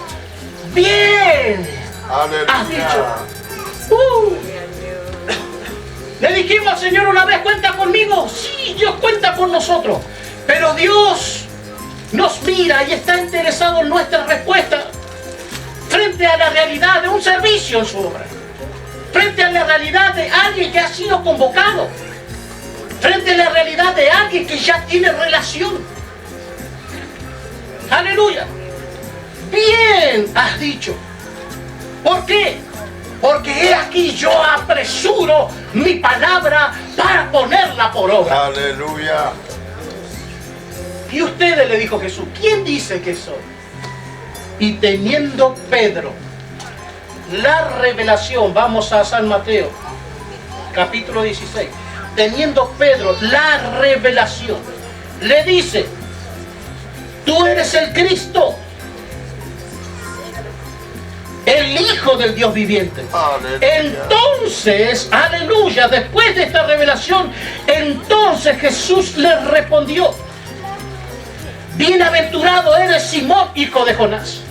Bien, has dicho. Le dijimos al Señor una vez, ¿cuenta conmigo? Sí, Dios cuenta con nosotros. Pero Dios nos mira y está interesado en nuestra respuesta frente a la realidad de un servicio en su obra, frente a la realidad de alguien que ha sido convocado, frente a la realidad de alguien que ya tiene relación. Aleluya. Bien has dicho. ¿Por qué? Porque he aquí yo apresuro mi palabra para ponerla por obra. Aleluya. Y ustedes, le dijo Jesús, ¿quién dice que soy? Y teniendo Pedro la revelación, vamos a San Mateo, capítulo 16. Teniendo Pedro la revelación, le dice, tú eres el Cristo, el Hijo del Dios viviente. Aleluya. Entonces, aleluya, después de esta revelación, entonces Jesús le respondió, bienaventurado eres Simón, hijo de Jonás,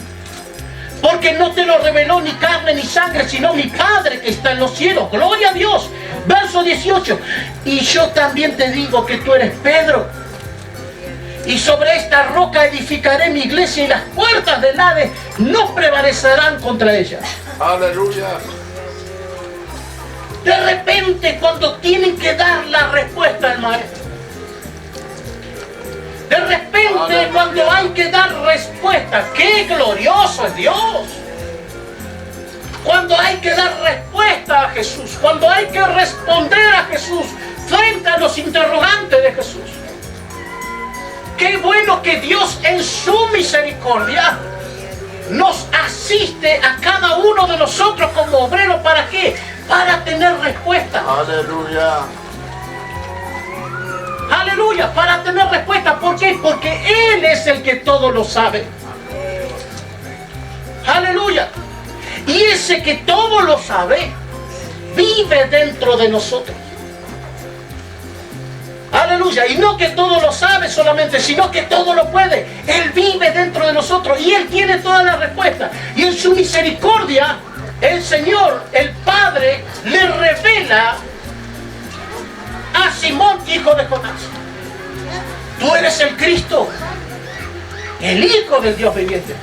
porque no te lo reveló ni carne ni sangre, sino mi Padre que está en los cielos. Gloria a Dios. Verso 18. Y yo también te digo que tú eres Pedro, y sobre esta roca edificaré mi iglesia, y las puertas del Hades no prevalecerán contra ella. Aleluya. De repente, cuando tienen que dar la respuesta al maestro, de repente, Aleluya. cuando hay que dar respuesta, ¡qué glorioso es Dios! Cuando hay que dar respuesta a Jesús, cuando hay que responder a Jesús frente a los interrogantes de Jesús. ¡Qué bueno que Dios en su misericordia nos asiste a cada uno de nosotros como obreros! ¿Para qué? Para tener respuesta. Aleluya. Aleluya, para tener respuesta. ¿Por qué? Porque Él es el que todo lo sabe. Aleluya. Y ese que todo lo sabe, vive dentro de nosotros. Aleluya. Y no que todo lo sabe solamente, sino que todo lo puede. Él vive dentro de nosotros y Él tiene toda la respuesta. Y en su misericordia, el Señor, el Padre, le revela a Simón, hijo de Jonás, tú eres el Cristo, el Hijo del Dios viviente.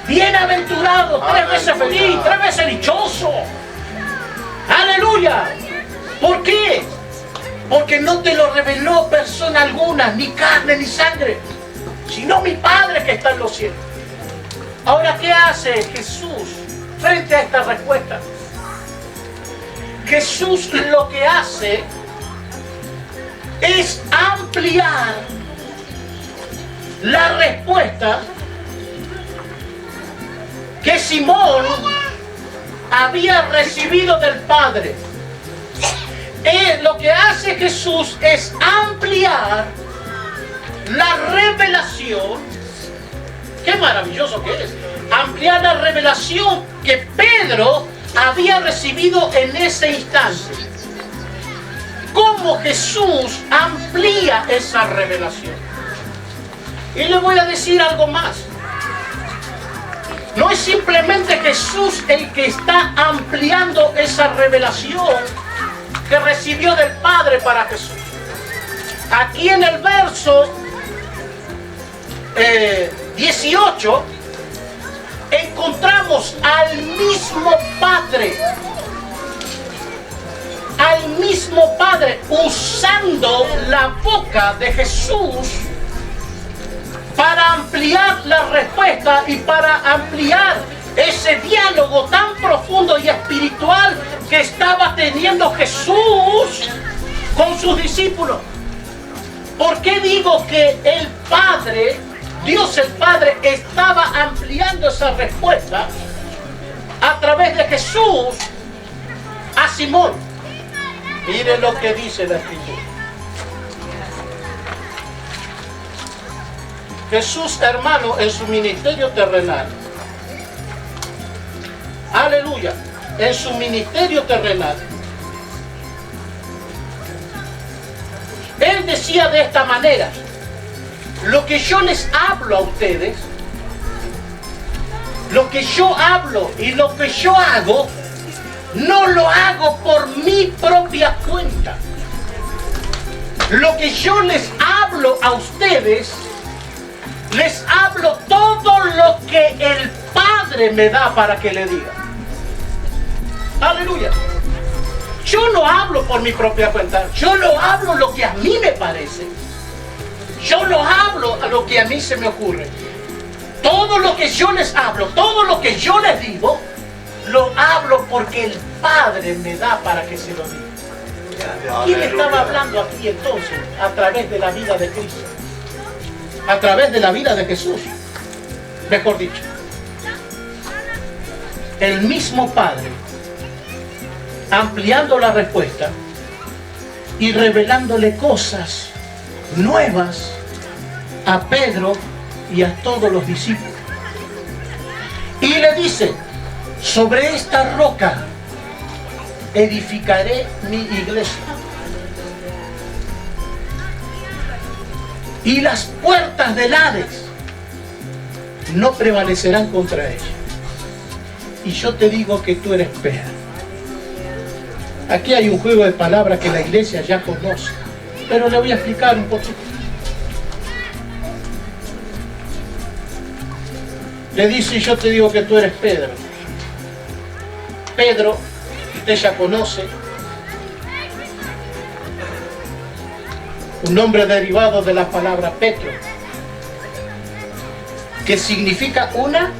Bienaventurado, tres veces feliz, tres veces dichoso. Aleluya. ¿Por qué? Porque no te lo reveló persona alguna, ni carne ni sangre, sino mi Padre que está en los cielos. Ahora, ¿qué hace Jesús frente a esta respuesta? Jesús lo que hace es ampliar la respuesta que Simón había recibido del Padre. Lo que hace Jesús es ampliar la revelación. Qué maravilloso que es. Ampliar la revelación que Pedro había recibido en ese instante. ¿Cómo Jesús amplía esa revelación? Y le voy a decir algo más. No es simplemente Jesús el que está ampliando esa revelación que recibió del Padre para Jesús. Aquí en el verso 18 encontramos al mismo Padre usando la boca de Jesús para ampliar la respuesta y para ampliar ese diálogo tan profundo y espiritual que estaba teniendo Jesús con sus discípulos. ¿Por qué digo que el Padre, Dios el Padre, estaba ampliando esa respuesta a través de Jesús a Simón? Mire lo que dice la Escritura. Jesús, hermano, en su ministerio terrenal, aleluya, en su ministerio terrenal, Él decía de esta manera: lo que yo les hablo a ustedes, lo que yo hablo y lo que yo hago, no lo hago por mi propia cuenta. Lo que yo les hablo a ustedes, les hablo todo lo que el Padre me da para que le diga. Aleluya. Yo no hablo por mi propia cuenta. Yo no hablo lo que a mí me parece. Yo no hablo a lo que a mí se me ocurre. Todo lo que yo les hablo, todo lo que yo les digo, lo hablo porque el Padre me da para que se lo diga. ¿Quién estaba hablando aquí entonces a través de la vida de Cristo? A través de la vida de Jesús, mejor dicho. El mismo Padre, ampliando la respuesta y revelándole cosas nuevas a Pedro y a todos los discípulos. Y le dice: sobre esta roca edificaré mi iglesia, y las puertas del Hades no prevalecerán contra ella. Y yo te digo que tú eres Pedro. Aquí hay un juego de palabras que la iglesia ya conoce, pero le voy a explicar un poquito. Le dice: yo te digo que tú eres Pedro. Pedro, usted ya conoce, un nombre derivado de la palabra Petro, que significa una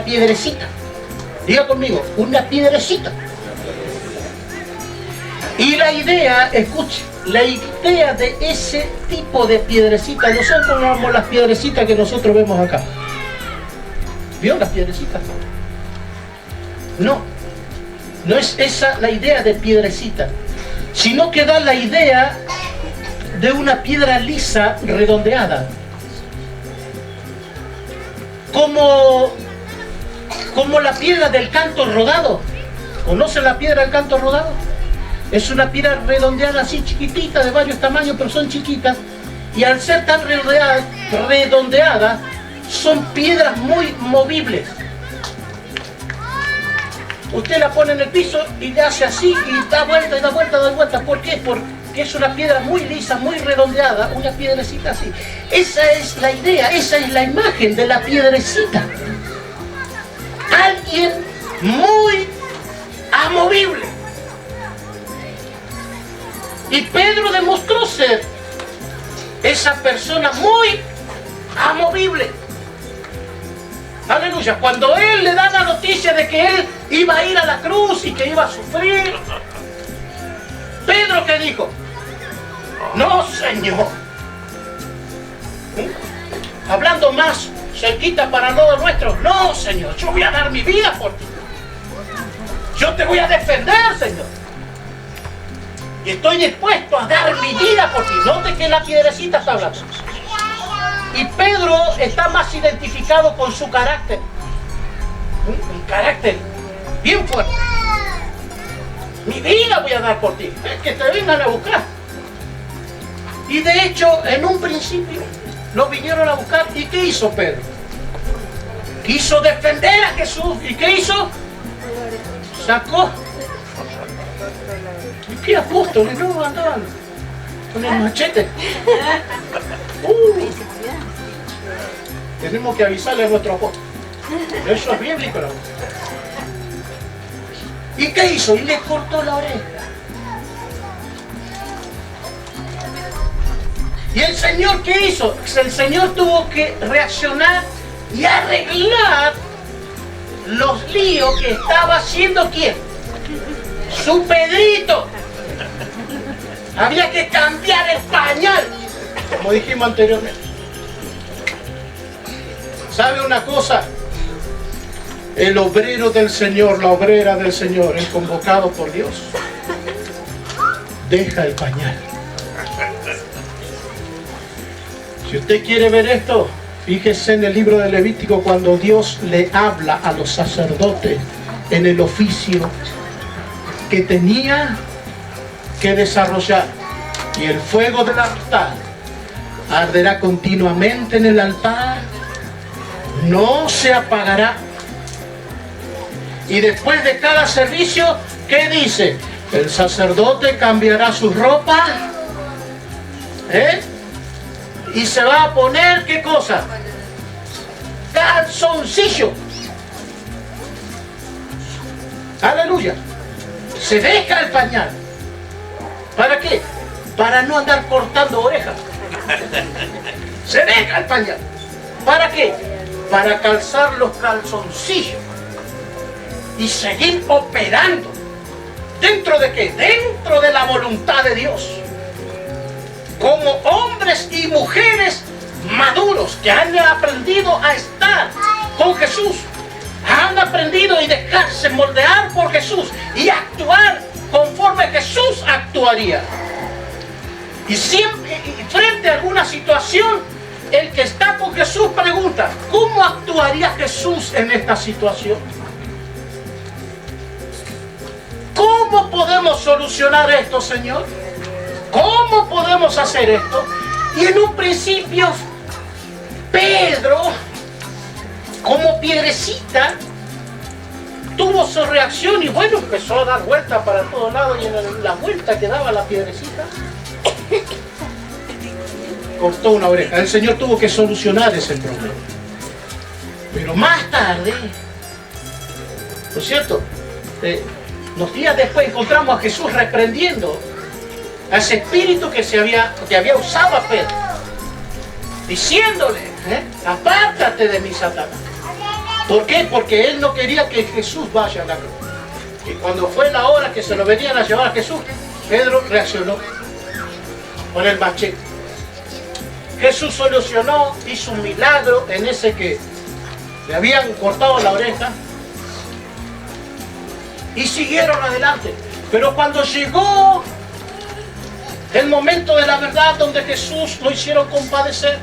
piedrecita. Diga conmigo, una piedrecita. Y la idea, escuche, la idea de ese tipo de piedrecita no son como las piedrecitas que nosotros vemos acá. ¿Vio las piedrecitas? No, no es esa la idea de piedrecita, sino que da la idea de una piedra lisa, redondeada. Como la piedra del canto rodado. ¿Conocen la piedra del canto rodado? Es una piedra redondeada así, chiquitita, de varios tamaños, pero son chiquitas. Y al ser tan redondeada, son piedras muy movibles. Usted la pone en el piso y le hace así, y da vuelta, y da vuelta, da vuelta. ¿Por qué? Porque es una piedra muy lisa, muy redondeada, una piedrecita así. Esa es la idea, esa es la imagen de la piedrecita. Alguien muy amovible. Y Pedro demostró ser esa persona muy amovible. Aleluya. Cuando él le da la noticia de que él iba a ir a la cruz y que iba a sufrir, Pedro, ¿qué dijo? No, Señor. Hablando más cerquita para lo nuestro. No, Señor, yo voy a dar mi vida por ti. Yo te voy a defender, Señor. Y estoy dispuesto a dar mi vida por ti. Note que la piedrecita está hablando. Y Pedro está más identificado con su carácter. Un carácter bien fuerte. Mi vida voy a dar por ti. Es que te vengan a buscar. Y de hecho, en un principio, lo vinieron a buscar. ¿Y qué hizo Pedro? Quiso defender a Jesús. ¿Y qué hizo? Sacó. ¿Y qué apóstoles? No andaban con el machete. Tenemos que avisarle a nuestro apóstol. Eso es bíblico. ¿No? ¿Y qué hizo? Y le cortó la oreja. ¿Y el Señor qué hizo? El Señor tuvo que reaccionar y arreglar los líos que estaba haciendo ¿quién? Su Pedrito. Había que cambiar el pañal, como dijimos anteriormente. ¿Sabe una cosa? El obrero del Señor, la obrera del Señor, el convocado por Dios, deja el pañal. Si usted quiere ver esto, fíjese en el libro de Levítico cuando Dios le habla a los sacerdotes en el oficio que tenía que desarrollar. Y el fuego del altar arderá continuamente en el altar, no se apagará. Y después de cada servicio, ¿qué dice? El sacerdote cambiará su ropa, y se va a poner, ¿qué cosa? Calzoncillo. Aleluya. Se deja el pañal. ¿Para qué? Para no andar cortando orejas. Se deja el pañal. ¿Para qué? Para calzar los calzoncillos y seguir operando. ¿Dentro de qué? Dentro de la voluntad de Dios. Como hombres y mujeres maduros que han aprendido a estar con Jesús, han aprendido y dejarse moldear por Jesús y actuar conforme Jesús actuaría. Y siempre, frente a alguna situación, el que está con Jesús pregunta: ¿cómo actuaría Jesús en esta situación? ¿Cómo podemos solucionar esto, Señor? ¿Cómo podemos hacer esto? Y en un principio, Pedro, como piedrecita, tuvo su reacción y bueno, empezó a dar vueltas para todos lados, y en la vuelta que daba la piedrecita, cortó una oreja. El Señor tuvo que solucionar ese problema. Pero más tarde, ¿no es cierto? Unos días después encontramos a Jesús reprendiendo a ese espíritu que había usado a Pedro, diciéndole: apártate de mí, Satanás. ¿Por qué? Porque él no quería que Jesús vaya a la cruz. Y cuando fue la hora que se lo venían a llevar a Jesús, Pedro reaccionó con el machete. Jesús solucionó, hizo un milagro en ese que le habían cortado la oreja y siguieron adelante. Pero cuando llegó el momento de la verdad, donde Jesús lo hicieron compadecer,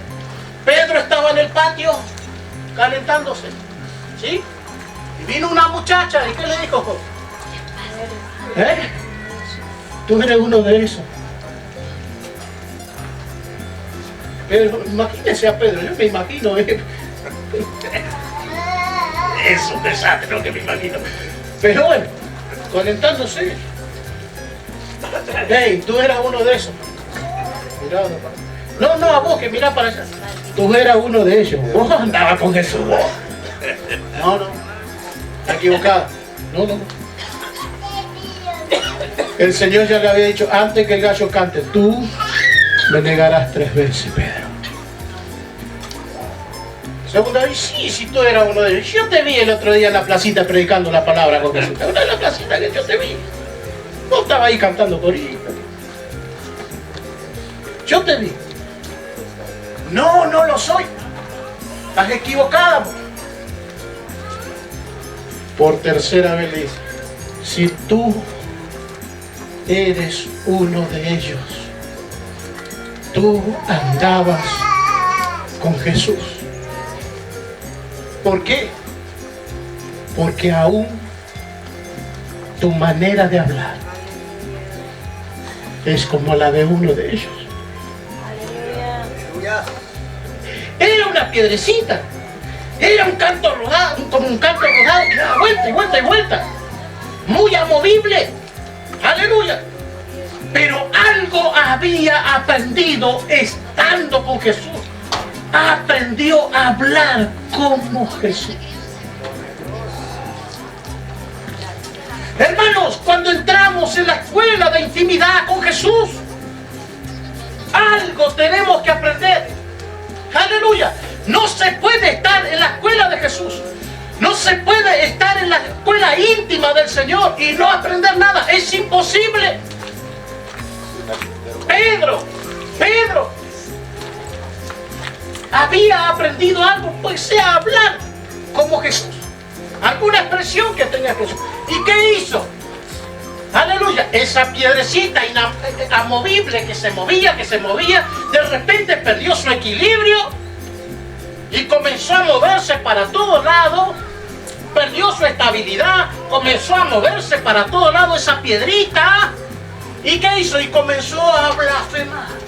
Pedro estaba en el patio calentándose, ¿sí? Y vino una muchacha, ¿y qué le dijo? Tú eres uno de esos. Pero imagínese a Pedro, yo me imagino, es un desastre lo que me imagino. Pero bueno, calentándose. Hey, tú eras uno de esos. Mirá, no, a vos que mirá para allá. Tú eras uno de ellos. Vos andabas con Jesús. No, está equivocado. No. El Señor ya le había dicho antes que el gallo cante: tú me negarás 3 veces, Pedro. Segunda vez, sí, si tú eras uno de ellos. Yo te vi el otro día en la placita predicando la palabra con Jesús. En la placita que yo te vi. Vos estabas ahí cantando corito. Yo te vi. No lo soy. Estás equivocada. Por tercera vez le dice: si tú eres uno de ellos, tú andabas con Jesús. ¿Por qué? Porque aún tu manera de hablar es como la de uno de ellos. Aleluya. Era una piedrecita, era un canto rodado, como un canto rodado que daba vuelta y vuelta y vuelta, muy amovible. Aleluya. Pero algo había aprendido estando con Jesús. Aprendió a hablar como Jesús. Hermanos, cuando entramos en la escuela de intimidad con Jesús, Algo tenemos que aprender. Aleluya. No se puede estar en la escuela de Jesús. No se puede estar en la escuela íntima del Señor y no aprender nada. Es imposible. Pedro había aprendido algo, pues sea hablar como Jesús. Alguna expresión que tenía Jesús. ¿Y qué hizo? Aleluya. Esa piedrecita inamovible que se movía, de repente perdió su equilibrio y comenzó a moverse para todos lados. Perdió su estabilidad, comenzó a moverse para todos lados esa piedrita. ¿Y qué hizo? Y comenzó a blasfemar.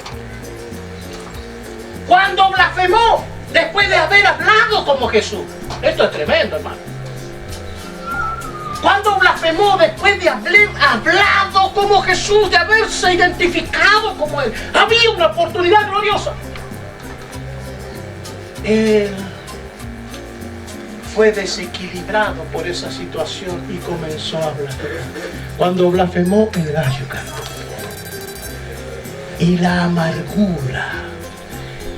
¿Cuándo blasfemó? Después de haber hablado como Jesús. Esto es tremendo, hermano. ¿Cuándo blasfemó? Después de haber hablado como Jesús, de haberse identificado como Él. Había una oportunidad gloriosa. Él fue desequilibrado por esa situación y comenzó a blasfemar. Cuando blasfemó, el gallo cantó. Y la amargura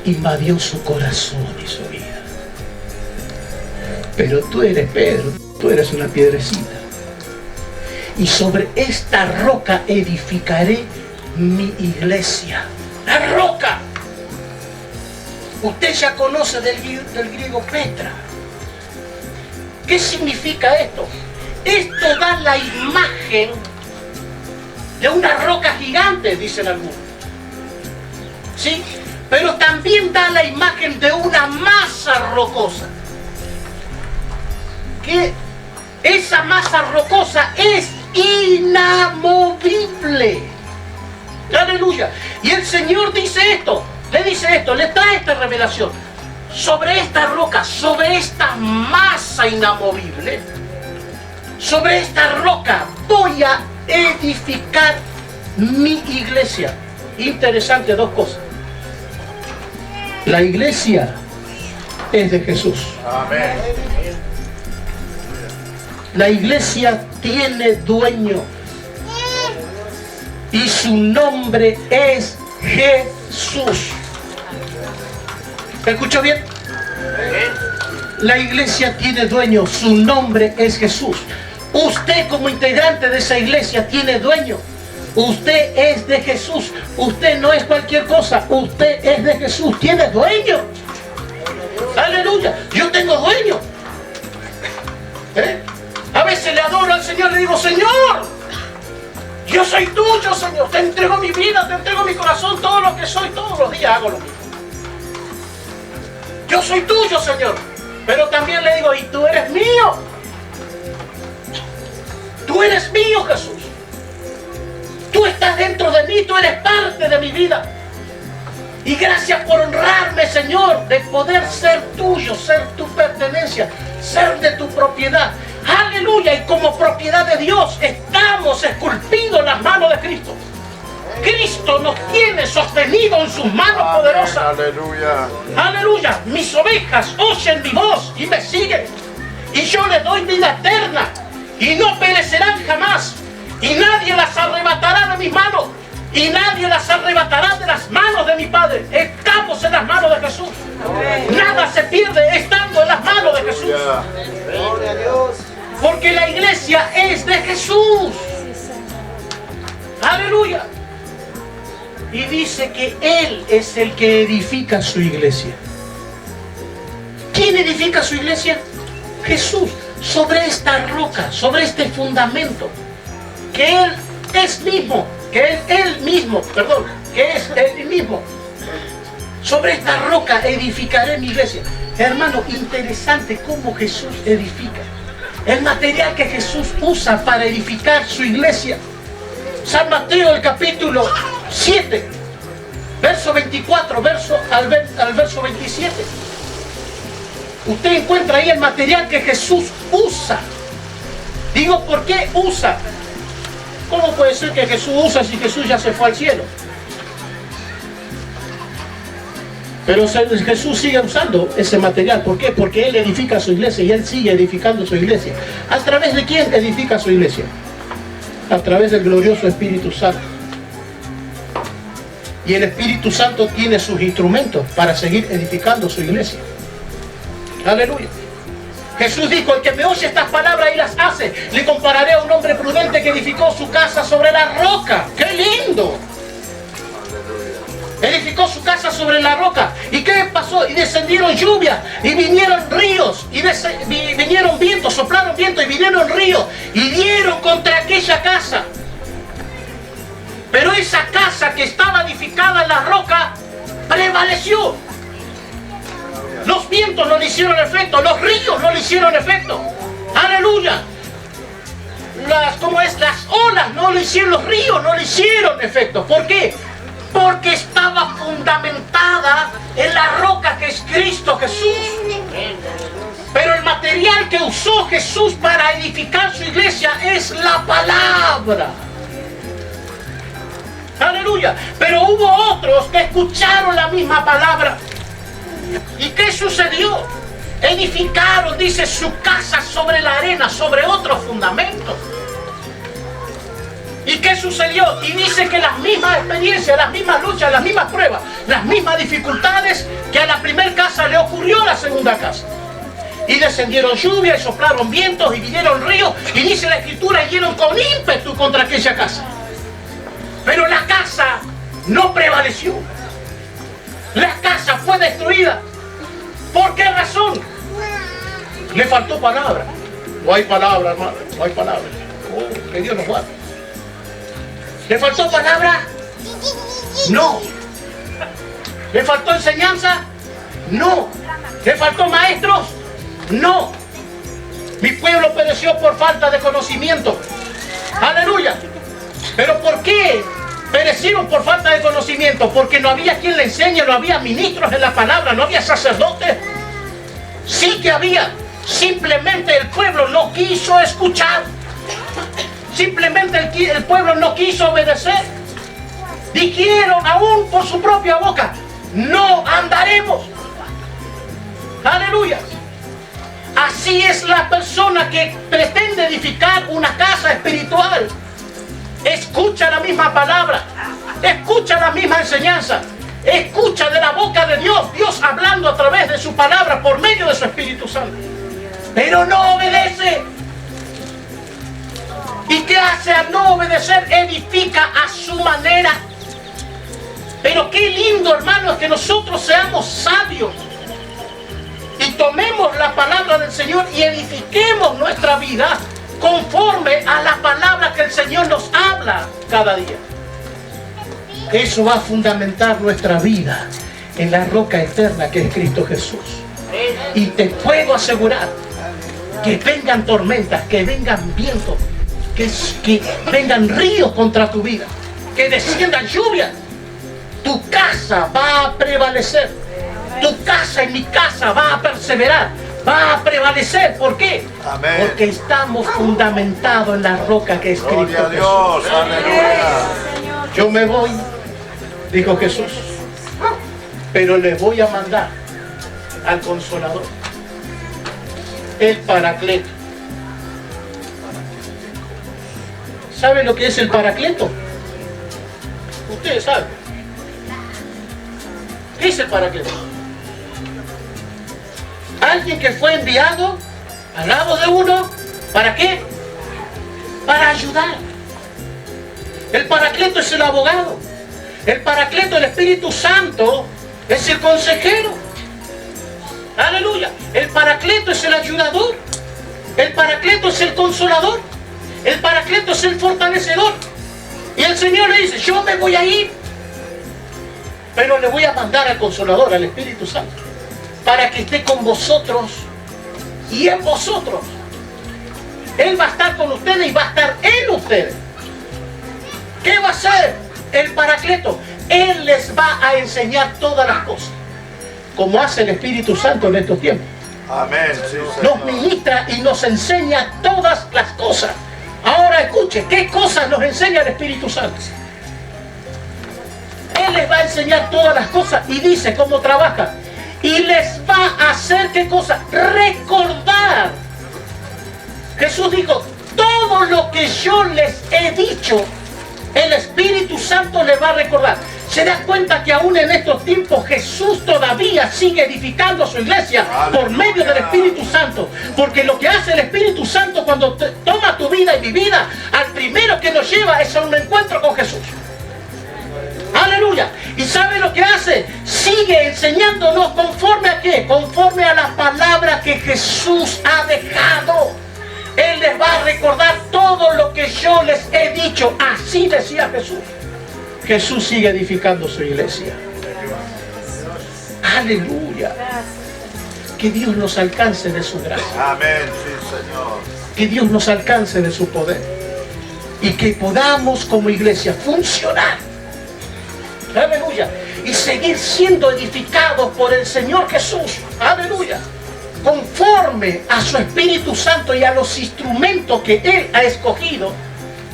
invadió su corazón y su vida. Pero tú eres Pedro, tú eres una piedrecita. Y sobre esta roca edificaré mi iglesia. La roca. Usted ya conoce del griego Petra. ¿Qué significa esto? Esto da la imagen de una roca gigante, dicen algunos. ¿Sí? Pero también da la imagen de una masa rocosa. Que esa masa rocosa es inamovible. Aleluya. Y el Señor dice esto, le trae esta revelación. Sobre esta roca, sobre esta masa inamovible, sobre esta roca voy a edificar mi iglesia. Interesante, dos cosas. La iglesia es de Jesús. Amén. La iglesia tiene dueño y su nombre es Jesús. ¿Me escuchó bien? La iglesia tiene dueño, su nombre es Jesús. Usted como integrante de esa iglesia tiene dueño. Usted es de Jesús. Usted no es cualquier cosa. Usted es de Jesús. Tiene dueño. Aleluya. Yo tengo dueño. A veces le adoro al Señor, le digo, Señor, yo soy tuyo, Señor. Te entrego mi vida, te entrego mi corazón, todo lo que soy, todos los días hago lo mismo. Yo soy tuyo, Señor. Pero también le digo, y tú eres mío. Tú eres mío, Jesús. Tú estás dentro de mí, tú eres parte de mi vida. Y gracias por honrarme, Señor, de poder ser tuyo, ser tu pertenencia, ser de tu propiedad. Aleluya. Y como propiedad de Dios estamos esculpidos en las manos de Cristo. Cristo nos tiene sostenido en sus manos poderosas. Aleluya. Aleluya. Mis ovejas oyen mi voz y me siguen. Y yo les doy vida eterna. Y no perecerán jamás. Y nadie las arrebatará de mis manos. Y nadie las arrebatará de las manos de mi Padre. Estamos en las manos de Jesús. Nada se pierde estando en las manos de Jesús. Gloria a Dios. Porque la iglesia es de Jesús. Aleluya. Y dice que Él es el que edifica su iglesia. ¿Quién edifica su iglesia? Jesús. Sobre esta roca, sobre este fundamento, que Él es mismo, que es Él mismo. Sobre esta roca edificaré mi iglesia. Hermano, interesante cómo Jesús edifica. El material que Jesús usa para edificar su iglesia. San Mateo, el capítulo 7, verso 24, al verso 27. Usted encuentra ahí el material que Jesús usa. Digo, ¿por qué usa? ¿Cómo puede ser que Jesús usa si Jesús ya se fue al cielo? Pero Jesús sigue usando ese material. ¿Por qué? Porque Él edifica su iglesia y Él sigue edificando su iglesia. ¿A través de quién edifica su iglesia? A través del glorioso Espíritu Santo. Y el Espíritu Santo tiene sus instrumentos para seguir edificando su iglesia. Aleluya. Jesús dijo, el que me oye estas palabras y las hace, le compararé a un hombre prudente que edificó su casa sobre la roca. ¡Qué lindo! Edificó su casa sobre la roca. ¿Y qué pasó? Y descendieron lluvias, y vinieron ríos, y vinieron vientos, soplaron vientos, y vinieron ríos, y dieron contra aquella casa. Pero esa casa que estaba edificada en la roca prevaleció. Los vientos no le hicieron efecto, los ríos no le hicieron efecto. Aleluya. Las olas no le hicieron, los ríos no le hicieron efecto. ¿Por qué? Porque estaba fundamentada en la roca que es Cristo Jesús. Pero el material que usó Jesús para edificar su iglesia es la palabra. Aleluya. Pero hubo otros que escucharon la misma palabra. ¿Y qué sucedió? Edificaron, dice, su casa sobre la arena, sobre otros fundamentos. ¿Y qué sucedió? Y dice que las mismas experiencias, las mismas luchas, las mismas pruebas, las mismas dificultades que a la primera casa le ocurrió a la segunda casa. Y descendieron lluvias y soplaron vientos y vinieron ríos, y dice la Escritura, y dieron con ímpetu contra aquella casa. Pero la casa no prevaleció. La casa fue destruida. ¿Por qué razón? Le faltó palabra. No hay palabra, hermano. No hay palabra. Oh, que Dios nos guarde. ¿Le faltó palabra? No. ¿Le faltó enseñanza? No. ¿Le faltó maestros? No. Mi pueblo pereció por falta de conocimiento. Aleluya. ¿Pero por qué perecieron por falta de conocimiento? Porque no había quien le enseñe, no había ministros en la palabra, no había sacerdotes. Sí que había. Simplemente el pueblo no quiso escuchar. Simplemente el pueblo no quiso obedecer. Dijeron aún por su propia boca, no andaremos. Aleluya. Así es la persona que pretende edificar una casa espiritual. Escucha la misma palabra, escucha la misma enseñanza, escucha de la boca de Dios, Dios hablando a través de su palabra por medio de su Espíritu Santo. Pero no obedece. ¿Y qué hace al no obedecer? Edifica a su manera. Pero qué lindo, hermanos, que nosotros seamos sabios y tomemos la palabra del Señor y edifiquemos nuestra vida conforme a la palabra que el Señor nos habla cada día. Eso va a fundamentar nuestra vida en la roca eterna que es Cristo Jesús. Y te puedo asegurar que vengan tormentas, que vengan vientos, que vengan ríos contra tu vida, que desciendan lluvias. Tu casa va a prevalecer. Tu casa y mi casa va a perseverar, va a prevalecer. ¿Por qué? Amén. Porque estamos fundamentados en la roca que es Cristo Gloria a Jesús. Dios, aleluya. Yo me voy, dijo Jesús, pero les voy a mandar al Consolador, el Paracleto. ¿Saben lo que es el Paracleto? Ustedes saben. ¿Qué es el Paracleto? Alguien que fue enviado al lado de uno, ¿para qué? Para ayudar. El Paracleto es el abogado. El Paracleto, el Espíritu Santo, es el consejero. Aleluya. El Paracleto es el ayudador. El Paracleto es el consolador. El Paracleto es el fortalecedor. Y el Señor le dice, yo me voy a ir, pero le voy a mandar al Consolador, al Espíritu Santo, para que esté con vosotros y en vosotros. Él va a estar con ustedes y va a estar en ustedes. ¿Qué va a hacer el Paracleto? Él les va a enseñar todas las cosas, como hace el Espíritu Santo en estos tiempos. Amén. Sí, Nos Señor. ministra y nos enseña todas las cosas. Ahora escuche, ¿qué cosas nos enseña el Espíritu Santo? Él les va a enseñar todas las cosas y dice cómo trabaja. Y les va a hacer, ¿qué cosa? Recordar. Jesús dijo, todo lo que yo les he dicho, el Espíritu Santo les va a recordar. Se da cuenta que aún en estos tiempos Jesús todavía sigue edificando su iglesia por medio del Espíritu Santo. Porque lo que hace el Espíritu Santo cuando toma tu vida y mi vida, al primero que nos lleva es a un encuentro con Jesús. Aleluya. ¿Y sabe lo que hace? Sigue enseñándonos conforme a qué? Conforme a la palabra que Jesús ha dejado. Él les va a recordar todo lo que yo les he dicho. Así decía Jesús. Jesús sigue edificando su iglesia. Aleluya. Que Dios nos alcance de su gracia. Amén, sí, Señor. Que Dios nos alcance de su poder. Y que podamos como iglesia funcionar. Aleluya. Y seguir siendo edificados por el Señor Jesús. Aleluya. Conforme a su Espíritu Santo y a los instrumentos que Él ha escogido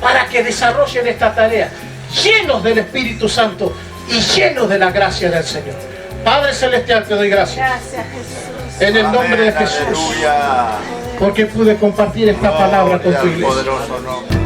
para que desarrollen esta tarea. Llenos del Espíritu Santo y llenos de la gracia del Señor. Padre Celestial, te doy gracias. Gracias, Jesús. En el nombre de Amén, Jesús. aleluya. Porque pude compartir esta palabra con tu Gloria al iglesia. poderoso nombre.